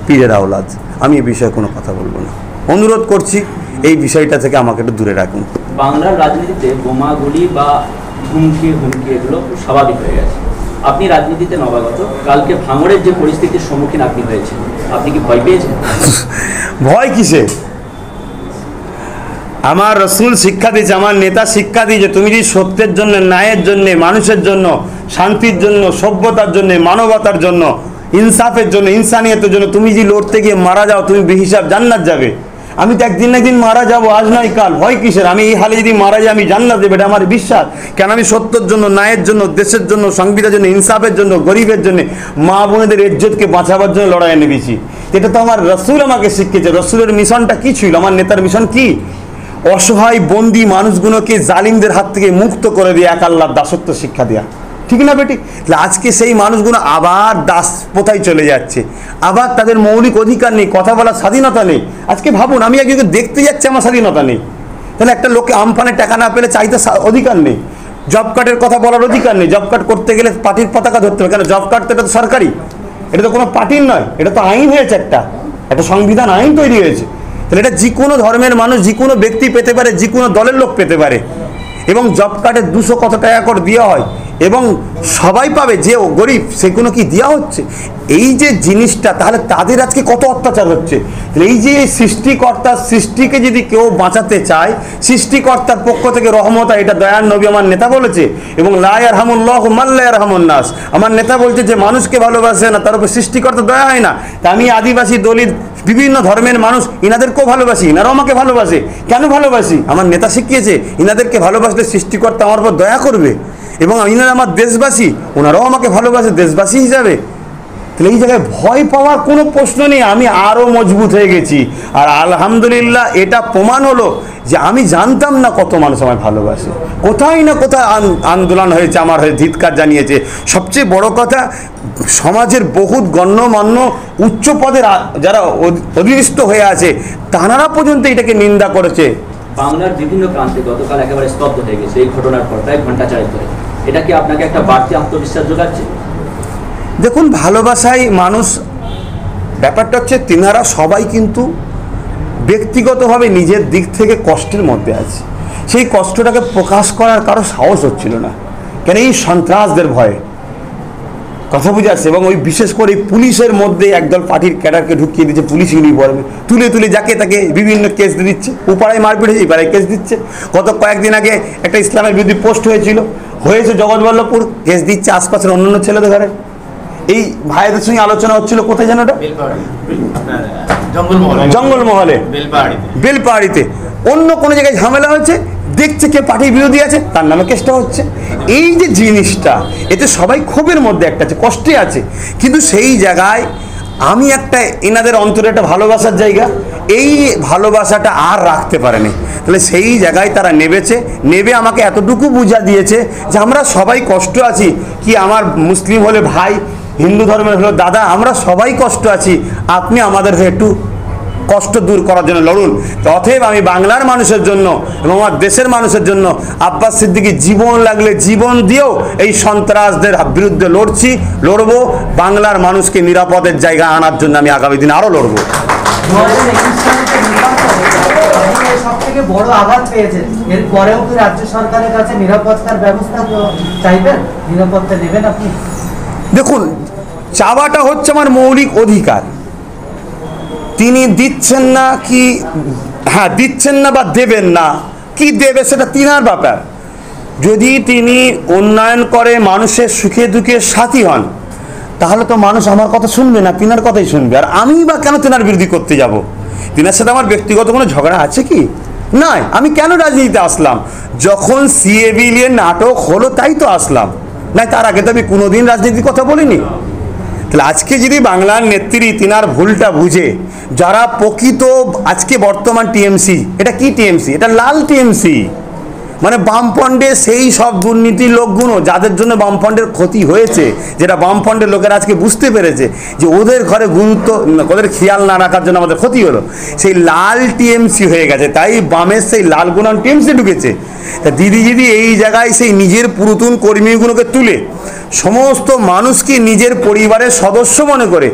পীরের আওলাদ, আমি এই বিষয়ে কোনো কথা বলবো না। অনুরোধ করছি এই বিষয়টা থেকে আমাকে একটু দূরে রাখুন। বাংলার রাজনীতিতে বোমা গুলি বা হুমকি এগুলো খুব স্বাভাবিক হয়ে গেছে। আপনি রাজনীতিতে নবাগত, কালকে ভাঙড়ের যে পরিস্থিতির সম্মুখীন আপনি হয়েছেন, আপনি কি ভয় পেয়েছেন? ভয় কিসে? আমার রসুল শিক্ষা দিয়েছে, আমার নেতা শিক্ষা দিয়েছে, তুমি যদি সত্যের জন্য, ন্যায়ের জন্য, মানুষের জন্য, শান্তির জন্য, সভ্যতার জন্য, মানবতার জন্য, ইনসাফের জন্য, ইনসানিয়তের জন্য তুমি যদি লড়তে গিয়ে মারা যাও, তুমি বেহিসাব জান্নাত যাবে। আমি তো একদিন না একদিন মারা যাব, আজ নয় কাল। ভয় কিসের? আমি এই হালে যদি মারা যাই আমি জান্নাত দেবে, এটা আমার বিশ্বাস। কেন? আমি সত্যের জন্য, ন্যায়ের জন্য, দেশের জন্য, সংবিধানের জন্য, ইনসাফের জন্য, গরিবের জন্য, মা বোনেদের ইজ্জতকে বাঁচাবার জন্য লড়াই নেমেছি। এটা তো আমার রসুল আমাকে শিখিয়েছে। রসুলের মিশনটা কি ছিল? আমার নেতার মিশন কি? অসহায় বন্দী মানুষগুলোকে জালিমদের হাত থেকে মুক্ত করে দিয়ে এক আল্লাহর দাসত্ব শিক্ষা দেওয়া, ঠিক না বেটি? আজকে সেই মানুষগুলো আবার দাস প্রথায় চলে যাচ্ছে, আবার তাদের মৌলিক অধিকার নেই, কথা বলার স্বাধীনতা নেই। আজকে ভাবুন, আমি একজনকে দেখতে যাচ্ছি, আমার স্বাধীনতা নেই। তাহলে একটা লোককে আমফানে টাকা না পেলে চাইতে অধিকার নেই, জব কার্ডের কথা বলার অধিকার নেই। জব কার্ড করতে গেলে পার্টির পতাকা ধরতে হবে। কেন? জব কার্ড তো এটা তো সরকারি, এটা তো কোনো পার্টির নয়, এটা তো আইন হয়েছে, একটা সংবিধান আইন তৈরি হয়েছে। তাহলে এটা যে কোনো ধর্মের মানুষ, যে কোনো ব্যক্তি পেতে পারে, যে কোনো দলের লোক পেতে পারে। এবং জব কার্ডে 200 কত টাকা করে দেওয়া হয়, এবং সবাই পাবে, যে গরিব সেগুলো কি দেওয়া হচ্ছে? এই যে জিনিসটা, তাহলে তাদের আজকে কত অত্যাচার হচ্ছে। এই যে সৃষ্টিকর্তার সৃষ্টিকে যদি কেউ বাঁচাতে চায়, সৃষ্টিকর্তার পক্ষ থেকে রহমত, এটা দয়ার নবী আমার নেতা বলেছে। এবং লা ইয়ারহামুল্লাহু মান লা ইয়ারহামুন নাস, আমার নেতা বলছে যে মানুষকে ভালোবাসে না তার উপর সৃষ্টিকর্তা দয়া হয় না। তা আমি আদিবাসী, দলিত, বিভিন্ন ধর্মের মানুষ, ইনাদেরকেও ভালোবাসি, ইনারাও আমাকে ভালোবাসে। কেন ভালোবাসি? আমার নেতা শিখিয়েছে ইনাদেরকে ভালোবাসলে সৃষ্টিকর্তা আমার উপর দয়া করবে। এবং ইনারা আমার দেশবাসী, ওনারাও আমাকে ভালোবাসে দেশবাসী হিসাবে। তাহলে এই জায়গায় ভয় পাওয়ার কোনো প্রশ্ন নেই। আমি আরও মজবুত হয়ে গেছি। আর আলহামদুলিল্লাহ এটা প্রমাণ হলো যে আমি জানতাম না কত মানুষ আমায় ভালোবাসে। কোথায় না কোথায় আন্দোলন হয়েছে, আমার হয়ে ধিক্কার জানিয়েছে। সবচেয়ে বড় কথা, সমাজের বহুত গণ্যমান্য উচ্চ পদের যারা অধিষ্ঠিত হয়ে আছে, তাঁরা পর্যন্ত এটাকে নিন্দা করেছে। বাংলার বিভিন্ন প্রান্তে গতকাল একেবারে স্তব্ধ হয়ে গেছে এই ঘটনার পর, প্রায় ঘন্টা চারেক ধরে। এটা কি আপনাকে একটা বাড়তি আত্মবিশ্বাস যোগাচ্ছে? দেখুন, ভালোবাসায় মানুষ, ব্যাপারটা হচ্ছে তিনারা সবাই কিন্তু ব্যক্তিগতভাবে নিজের দিক থেকে কষ্টের মধ্যে আছে। সেই কষ্টটাকে প্রকাশ করার কারো সাহস হচ্ছিল না। কেন? এই সন্ত্রাসদের ভয়ে। কথা বুঝে আসছে। এবং ওই বিশেষ করে পুলিশের মধ্যে একদল পার্টির ক্যাডারকে ঢুকিয়ে দিচ্ছে, পুলিশ ইউনিফর্মে তুলে তুলে যাকে তাকে বিভিন্ন কেস দিচ্ছে। উপাড়ায় মারপিট হয়েছে, এবারে কেস দিচ্ছে। গত কয়েকদিন আগে একটা ইসলামের বিরোধী পোস্ট হয়েছে জগৎবল্লভপুর, কেস দিচ্ছে আশপাশের অন্যান্য ছেলেদের ঘরে। এই ভাইদের সঙ্গে আলোচনা হচ্ছিল, কোথায় যেন ওটা, জঙ্গলমহলে, বেলপাহাড়িতে, অন্য কোনো জায়গায় ঝামেলা হচ্ছে, দেখছে কে পার্টির বিরোধী আছে, তার নামে কেসটা হচ্ছে। এই যে জিনিসটা, এতে সবাই ক্ষোভের মধ্যে একটা আছে, কষ্টে আছে। কিন্তু সেই জায়গায় আমি একটা, এনাদের অন্তরে একটা ভালোবাসার জায়গা, এই ভালোবাসাটা আর রাখতে পারেনি। তাহলে সেই জায়গায় তারা নেবে আমাকে এতটুকু বুঝা দিয়েছে যে আমরা সবাই কষ্ট আছি। কি আমার মুসলিম হলে ভাই, হিন্দু ধর্মের হলো দাদা, আমরা সবাই কষ্ট আছি, আপনি আমাদের হয়ে একটু কষ্ট দূর করার জন্য লড়ুন। অতএব আমি বাংলার মানুষের জন্য এবং আমার দেশের মানুষের জন্য আব্বাস সিদ্দিকী জীবন লাগলে জীবন দিয়েও এই সন্ত্রাসদের বিরুদ্ধে লড়বো। বাংলার মানুষকে নিরাপদের জায়গায় আনার জন্য আমি আগামী দিন আরও লড়বো। সবথেকে বড় আঘাত পেয়েছেন, এরপরেও কি রাজ্য সরকারের কাছে নিরাপত্তার ব্যবস্থা চাইবেন? নিরাপত্তা নেবেন আপনি? দেখুন, চাওয়াটা হচ্ছে আমার মৌলিক অধিকার। তিনি দিচ্ছেন না কি, হ্যাঁ দিচ্ছেন না বা দেবেন না, কি দেবে সেটা তিনার ব্যাপার। যদি তিনি উন্নয়ন করে, মানুষের সুখে দুঃখে সাথী হন, তাহলে তো মানুষ আমার কথা শুনবে না, তিনার কথাই শুনবে। আর আমি বা কেন তিনার বিরোধী করতে যাব? তিনার সাথে আমার ব্যক্তিগত কোনো ঝগড়া আছে কি? নয়। আমি কেন রাজনীতিতে আসলাম? যখন সিএবি নিয়ে নাটক হলো তাই তো আসলাম, না তার আগে তো আমি কোনোদিন রাজনীতির কথা বলিনি। তাহলে আজকে যদি বাংলার নেত্রী তিনার ভুলটা বুঝে, যারা প্রকৃত আজকে বর্তমান টিএমসি, এটা কি টিএমসি? এটা লাল টিএমসি, মানে বামফ্রন্টের সেই সব দুর্নীতির লোকগুলো যাদের জন্য বামফ্রন্টের ক্ষতি হয়েছে, যেটা বামফ্রন্টের লোকেরা আজকে বুঝতে পেরেছে যে ওদের ঘরে গুরুত্ব, ওদের খেয়াল না রাখার জন্য আমাদের ক্ষতি হলো, সেই লাল টিএমসি হয়ে গেছে। তাই বামের সেই লাল গুণান টিএমসি ঢুকেছে। তা দিদি এই জায়গায় সেই নিজের পুরাতন কর্মীগুলোকে তুলে সমস্ত মানুষকে নিজের পরিবারের সদস্য মনে করে,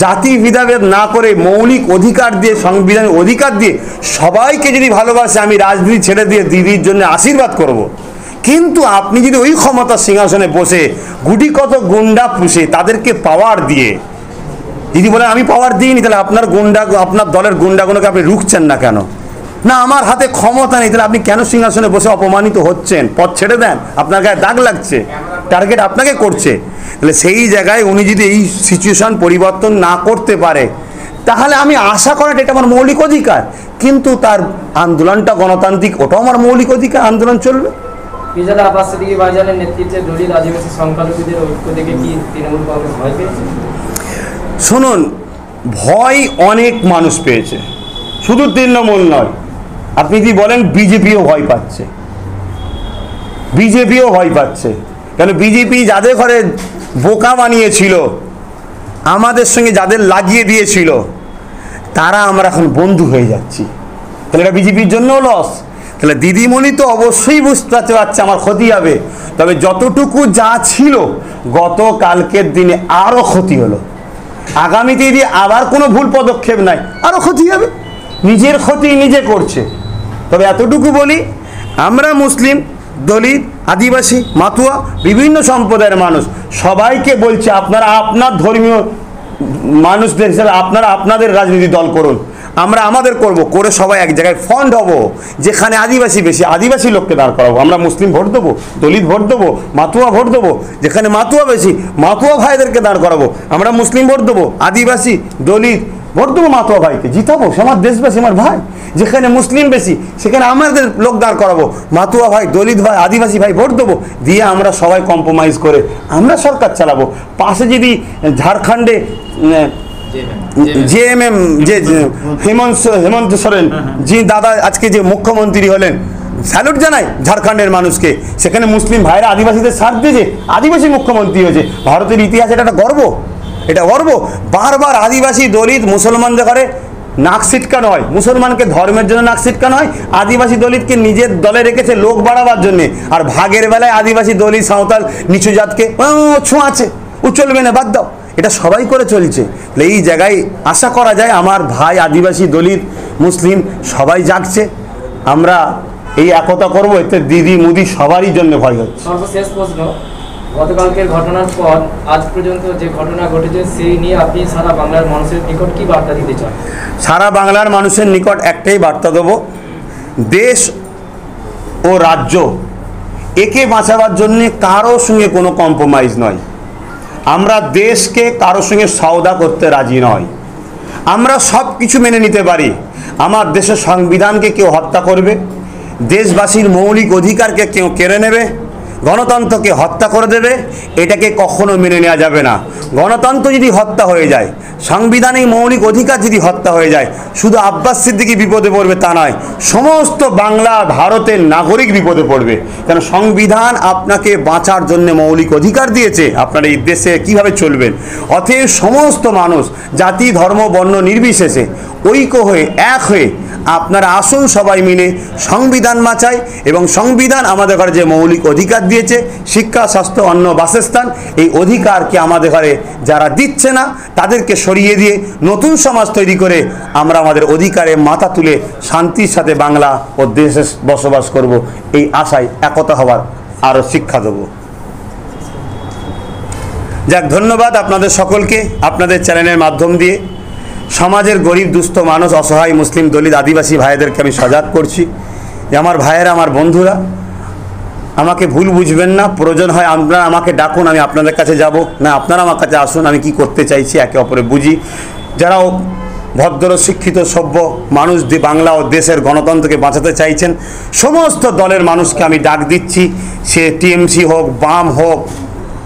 জাতি ভেদাভেদ না করে, মৌলিক অধিকার দিয়ে, সংবিধানের অধিকার দিয়ে সবাইকে যদি ভালোবাসে, আমি রাজনীতি ছেড়ে দিয়ে দিদির জন্য আশীর্বাদ করব। কিন্তু আপনি যদি ওই ক্ষমতার সিংহাসনে বসে গুটি কত গুন্ডা পুষে তাদেরকে পাওয়ার দিয়ে যদি বলেন আমি পাওয়ার দিইনি, তাহলে আপনার গুন্ডা, আপনার দলের গুন্ডাগুলোকে আপনি রুখছেন না কেন? না আমার হাতে ক্ষমতা নেই, তাহলে আপনি কেন সিংহাসনে বসে অপমানিত হচ্ছেন? পথ ছেড়ে দেন, আপনার গায়ে দাগ লাগছে, টার্গেট আপনাকে করছে। তাহলে সেই জায়গায় উনি যদি এই সিচুয়েশন পরিবর্তন না করতে পারে, তাহলে আমি আশা করাটা এটা আমার মৌলিক অধিকার, কিন্তু তার আন্দোলনটা গণতান্ত্রিক, ওটাও আমার মৌলিক অধিকার, আন্দোলন চলবে। পিরজাদা আব্বাস সিদ্দিকী ভাইজানের নেতৃত্বে দলিত আদিবাসী সংখ্যালঘুদের ঐক্য থেকে কি তৃণমূল কংগ্রেস ভয় পেয়েছে? শুনুন, ভয় অনেক মানুষ পেয়েছে, শুধু তৃণমূল নয়। আপনি যদি বলেন বিজেপিও ভয় পাচ্ছে, বিজেপিও ভয় পাচ্ছে। কেন? বিজেপি যাদের ঘরে বোকা বানিয়েছিল, আমাদের সঙ্গে যাদের লাগিয়ে দিয়েছিল, তারা আমরা এখন বন্ধু হয়ে যাচ্ছি। তাহলে এটা বিজেপির জন্যও লস। তাহলে দিদিমণি তো অবশ্যই বুঝতে পারছে আমার ক্ষতি হবে, তবে যতটুকু যা ছিল গতকালকের দিনে আরও ক্ষতি হলো। আগামীতে যদি আবার কোনো ভুল পদক্ষেপ নাই, আরও ক্ষতি হবে। নিজের ক্ষতি নিজে করছে। তবে এতটুকু বলি, আমরা মুসলিম, দলিত, আদিবাসী, মাতুয়া, বিভিন্ন সম্প্রদায়ের মানুষ সবাইকে বলছে আপনারা আপনার ধর্মীয় মানুষদের হিসেবে আপনারা আপনাদের রাজনীতি দল করুন, আমরা আমাদের করব, করে সবাই এক জায়গায় ফন্ড হব, যেখানে আদিবাসী বেশি আদিবাসী লোককে দাঁড় করাবো। আমরা মুসলিম ভোট দেবো, দলিত ভোট দেবো, মাতুয়া ভোট দেবো, যেখানে মাতুয়া বেশি মাতুয়া ভাইদেরকে দাঁড় করাবো। আমরা মুসলিম ভোট দেবো, আদিবাসী, দলিত ভোট দেবো, মাতুয়া ভাইকে জিতাবো, সে আমার দেশবাসী, আমার ভাই। যেখানে মুসলিম বেশি সেখানে আমাদের লোক দাঁড় করাবো, মাতুয়া ভাই, দলিত ভাই, আদিবাসী ভাই ভোট দেবো, দিয়ে আমরা সবাই কম্প্রোমাইজ করে আমরা সরকার চালাবো। পাশে যদি ঝাড়খণ্ডে জেএমএম যে হেমন্ত সোরেন জি দাদা আজকে যে মুখ্যমন্ত্রী হলেন, স্যালুট জানাই ঝাড়খণ্ডের মানুষকে। সেখানে মুসলিম ভাইরা আদিবাসীদের সাথ দিয়েছে, আদিবাসী মুখ্যমন্ত্রী হয়েছে। ভারতের ইতিহাসে এটা একটা গর্ব, এটা গর্ব। বারবার আদিবাসী, দলিত, মুসলমানদের ঘরে নাক ছিটকানো হয়, মুসলমানকে ধর্মের জন্য নাক ছিটকানো হয়, আদিবাসী দলিতকে নিজের দলে রেখেছে লোক বাড়াবার জন্যে। আর ভাগের বেলায় আদিবাসী, দলিত, সাঁওতাল, নিচু জাতকে ছোঁয়া আছে, ও চলবে না, বাদ দাও, এটা সবাই করে চলছে। এই জায়গায় আশা করা যায় আমার ভাই আদিবাসী, দলিত, মুসলিম সবাই জাগছে, আমরা এই একতা করবো, এতে দিদি মুদি সবারই জন্য ভয় হচ্ছে। সর্বশেষ প্রশ্ন, গতকালকের ঘটনার পর আজ পর্যন্ত যে ঘটনা ঘটেছে সেই নিয়ে আপনি সারা বাংলার মানুষের নিকট কি বার্তা দিতে চান? সারা বাংলার মানুষের নিকট একটাই বার্তা দেবো, দেশ ও রাজ্য একে বাঁচাবার জন্যে কারো সঙ্গে কোনো কম্প্রোমাইজ নয়। আমরা দেশকে কারোর সঙ্গে সওদা করতে রাজি নয়। আমরা সব কিছু মেনে নিতে পারি। আমার দেশের সংবিধানকে কেউ হত্যা করবে, দেশবাসীর মৌলিক অধিকারকে কেউ কেড়ে নেবে, গণতন্ত্রকে হত্যা করে দেবে, এটাকে কখনো মেনে নেওয়া যাবে না। গণতন্ত্র যদি হত্যা হয়ে যায়, সাংবিধানিক মৌলিক অধিকার যদি হত্যা হয়ে যায়, শুধু আব্বাস সিদ্দিকী বিপদে পড়বে তা নয়, সমস্ত বাংলা ভারতের নাগরিক বিপদে পড়বে। কেন? সংবিধান আপনাকে বাঁচার জন্য মৌলিক অধিকার দিয়েছে, আপনার এই দেশে কীভাবে চলবেন। অতএব সমস্ত মানুষ, জাতি, ধর্ম, বর্ণ নির্বিশেষে ঐক্য হয়ে, এক হয়ে আপনারা আসুন, সবাই মিলে সংবিধান বাঁচাই। এবং সংবিধান আমাদের ঘরে যে মৌলিক অধিকার দিয়েছে, শিক্ষা, স্বাস্থ্য, অন্ন, বাসস্থান, এই অধিকারকে আমাদের ঘরে যারা দিচ্ছে না তাদেরকে সরিয়ে দিয়ে নতুন সমাজ তৈরি করে আমরা আমাদের অধিকারে মাথা তুলে শান্তির সাথে বাংলা ও দেশে বসবাস করব, এই আশায় একতা হওয়ার আরও শিক্ষা দেব। যাক, ধন্যবাদ আপনাদের সকলকে। আপনাদের চ্যানেলের মাধ্যম দিয়ে সমাজের গরিব দুস্থ মানুষ, অসহায় মুসলিম, দলিত, আদিবাসী ভাইদেরকে আমি সজাগ করছি যে আমার ভাইয়েরা, আমার বন্ধুরা, আমাকে ভুল বুঝবেন না। প্রয়োজন হয় আপনারা আমাকে ডাকুন, আমি আপনাদের কাছে যাব না, আপনারা আমার কাছে আসুন, আমি কি করতে চাইছি একে অপরে বুঝি। যারা ভদ্র, শিক্ষিত, সভ্য মানুষ দিয়ে বাংলা ও দেশের গণতন্ত্রকে বাঁচাতে চাইছেন, সমস্ত দলের মানুষকে আমি ডাক দিচ্ছি। সে টিএমসি হোক, বাম হোক,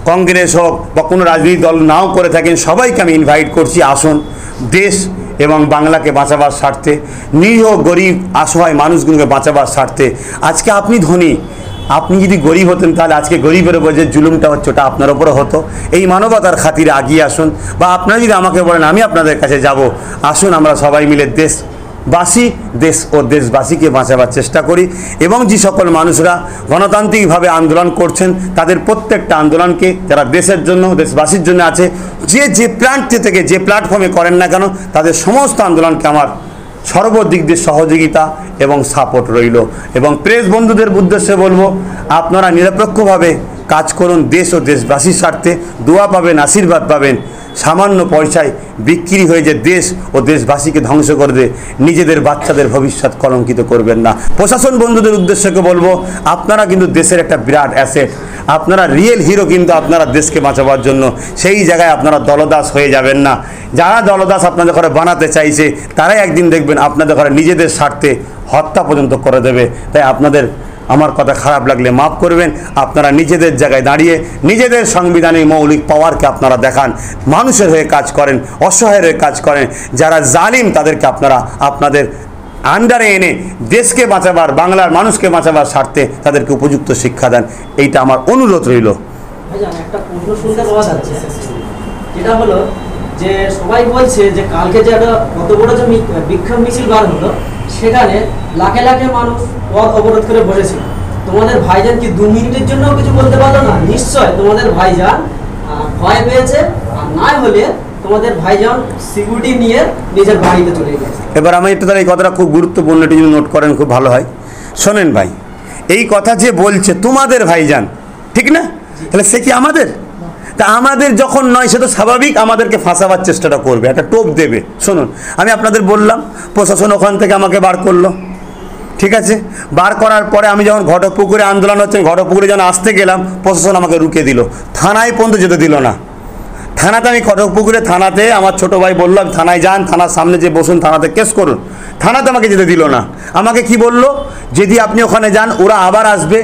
কংগ্রেস হোক বা কোনো রাজনৈতিক দল নাও করে থাকেন, সবাইকে আমি ইনভাইট করছি, আসুন দেশ এবং বাংলাকে বাঁচাবার স্বার্থে, নিরীহ গরিব অসহায় মানুষগুলোকে বাঁচাবার স্বার্থে। আজকে আপনি ধনী, আপনি যদি গরিব হতেন তাহলে আজকে গরিবের উপর যে জুলুমটা হচ্ছে ওটা আপনার উপরে হতো। এই মানবতার খাতিরে এগিয়ে আসুন, বা আপনারা যদি আমাকে বলেন আমি আপনাদের কাছে যাব, আসুন আমরা সবাই মিলে দেশ ও দেশবাসীকে বাঁচাবার চেষ্টা করি। এবং যে সকল মানুষরা গণতান্ত্রিকভাবে আন্দোলন করছেন তাদের প্রত্যেকটা আন্দোলনকে, যারা দেশের জন্য, দেশবাসীর জন্য আছে, যে প্ল্যাটফর্মে করেন না কেন, তাদের সমস্ত আন্দোলনকে আমার সর্বদিক দিয়ে সহযোগিতা এবং সাপোর্ট রইল। এবং প্রেস বন্ধুদের উদ্দেশ্যে বলবো, আপনারা নিরপেক্ষভাবে কাজ করুন, দেশ ও দেশবাসীর স্বার্থে। দোয়া পাবেন, আশীর্বাদ পাবেন। সামান্য পয়সায় বিক্রি হয়ে যে দেশ ও দেশবাসীকে ধ্বংস করে দেয়, নিজেদের বাচ্চাদের ভবিষ্যৎ কলঙ্কিত করবেন না। প্রশাসন বন্ধুদের উদ্দেশ্যকে বলবো, আপনারা কিন্তু দেশের একটা বিরাট অ্যাসেট, আপনারা রিয়েল হিরো, কিন্তু আপনারা দেশকে বাঁচাবার জন্য সেই জায়গায় আপনারা দলদাস হয়ে যাবেন না। যারা দলদাস আপনাদের ঘরে বানাতে চাইছে, তারাই একদিন দেখবেন আপনাদের ঘরে নিজেদের স্বার্থে হত্যা পর্যন্ত করে দেবে। তাই আপনাদের আমার কথা খারাপ লাগলে মাফ করবেন। আপনারা নিজেদের জায়গায় দাঁড়িয়ে নিজেদের সাংবিধানিক মৌলিক পাওয়ারকে আপনারা দেখান, মানুষের হয়ে কাজ করেন, অসহায়ের হয়ে কাজ করেন। যারা জালিম তাদেরকে আপনারা আপনাদের আন্ডারে এনে দেশকে বাঁচাবার, বাংলার মানুষকে বাঁচাবার স্বার্থে তাদেরকে উপযুক্ত শিক্ষা দেন। এইটা আমার অনুরোধ রইল। ভাইজান, একটা প্রশ্ন শুনতে পাওয়া যাচ্ছে, যেটা হলো যে সবাই বলছে যে কালকে যে একটা কত বড় যে বিক্ষোভ মিছিল বার হলো, সেখানে লাখে লাখে মানুষ পথ অবরোধ করে বসেছিল। তোমাদের ভাইজান কি 2 মিনিটের জন্য কিছু বলতে পারলো না? নিশ্চয় তোমাদের ভাইজান ভয় পেয়েছে, আর না হলে তোমাদের ভাইজান সিকিউরিটি নিয়ে নিজের বাড়িতে চলে গেছে। এবার আমি একটু তাহলে এই কথাটা খুব গুরুত্বপূর্ণ, এটি যদি নোট করেন খুব ভালো হয়। শোনেন ভাই, এই কথা যে বলছে তোমাদের ভাইজান, ঠিক না? তাহলে সে কি আমাদের? তা আমাদের যখন নয়, সে তো স্বাভাবিক আমাদেরকে ফাঁসাবার চেষ্টাটা করবে, একটা টোপ দেবে। শুনুন, আমি আপনাদের বললাম প্রশাসন ওখান থেকে আমাকে বার করলো, ঠিক আছে? বার করার পরে আমি যখন ঘটকপুকুরে আন্দোলন হচ্ছে, ঘটকপুকুরে যখন আসতে গেলাম, প্রশাসন আমাকে রুকে দিল, থানায় পর্যন্ত যেতে দিল না। থানাতে আমি ঘটকপুকুরে থানাতে আমার ছোটো ভাই বললো থানায় যান, থানার সামনে যে বসুন, থানাতে কেস করুন। থানাতে আমাকে যেতে দিল না। আমাকে কি বললো, যদি আপনি ওখানে যান ওরা আবার আসবে,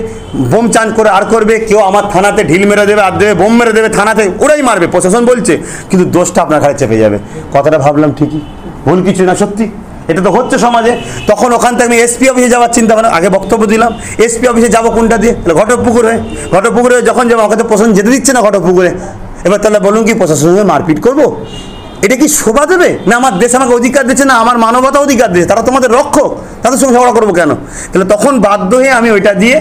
বোম চান করে আর করবে, কেউ আমার থানাতে ঢিল মেরে দেবে, আর দেবে বোম মেরে দেবে, থানাতে ওরাই মারবে, প্রশাসন বলছে, কিন্তু দোষটা আপনার ঘাড়ে চেপে যাবে। কথাটা ভাবলাম ঠিকই, ভুল কিছু না, সত্যি এটা তো হচ্ছে সমাজে। তখন ওখান থেকে আমি এসপি অফিসে যাওয়ার চিন্তা ভাবনা, আগে বক্তব্য দিলাম, এসপি অফিসে যাবো কোনটা দিয়ে? তাহলে ঘটকপুকুরে, ঘটকপুকুরে যখন যাবো আমাকে তো প্রশাসন যেতে দিচ্ছে না ঘটকপুকুরে। এবার তাহলে বলুন কি প্রশাসনের মারপিট করবো? এটা কি শোভা দেবে? না আমার দেশ আমাকে অধিকার দিচ্ছে, না আমার মানবতা অধিকার দিচ্ছে, তারা তোমাদের রক্ষক, তাদের সঙ্গে ঝগড়া করবো কেন? তাহলে তখন বাধ্য হয়ে আমি ওইটা দিয়ে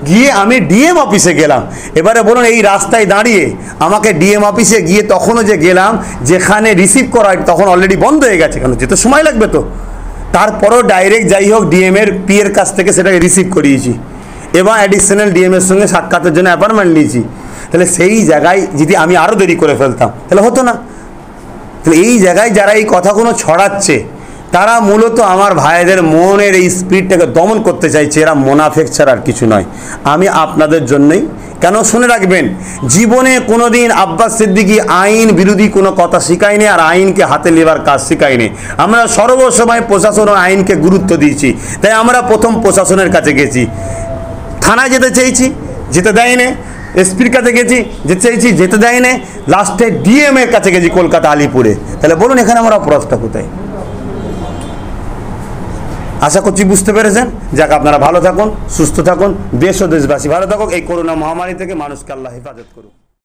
গিয়ে আমি ডিএম অফিসে গেলাম। এবারে বলুন, এই রাস্তায় দাঁড়িয়ে আমাকে ডিএম অফিসে গিয়ে তখনও যে গেলাম, যেখানে রিসিভ করা হয় তখন অলরেডি বন্ধ হয়ে গেছে, কেন যেতে সময় লাগবে তো। তারপরও ডাইরেক্ট যাই হোক ডিএমের পিএর কাছ থেকে সেটাকে রিসিভ করিয়েছি এবং অ্যাডিশনাল ডিএমের সঙ্গে সাক্ষাতের জন্য অ্যাপয়েন্টমেন্ট নিয়েছি। তাহলে সেই জায়গায় যদি আমি আরও দেরি করে ফেলতাম তাহলে হতো না। তাহলে এই জায়গায় যারা এই কথাগুলো ছড়াচ্ছে, তারা মূলত আমার ভাইদের মনের এই স্পিডটাকে দমন করতে চাইছে। এরা মোনাফেক ছাড়া আর কিছু নয়। আমি আপনাদের জন্যই, কেন শুনে রাখবেন, জীবনে কোনো দিন আব্বাস সিদ্দিকী আইন বিরোধী কোনো কথা শিখায়নি, আর আইনকে হাতে নেবার কাজ শিখায়নি। আমরা সর্বসময় প্রশাসন ও আইনকে গুরুত্ব দিয়েছি। তাই আমরা প্রথম প্রশাসনের কাছে গেছি, থানায় যেতে চেয়েছি, যেতে দেয়নি, এসপির কাছে গেছি, যেতে চাইছি, যেতে দেয়নি, লাস্টে ডিএম এর কাছে গেছি কলকাতা আলিপুরে। তাহলে বলুন এখানে আমার অপরাধটা কোথায়? আশা করছি বুঝতে পেরেছেন। যাক, আপনারা ভালো থাকুন, সুস্থ থাকুন, দেশ ও দেশবাসী ভালো থাকুক। এই করোনা মহামারী থেকে মানুষকে আল্লাহ হেফাজত করুক।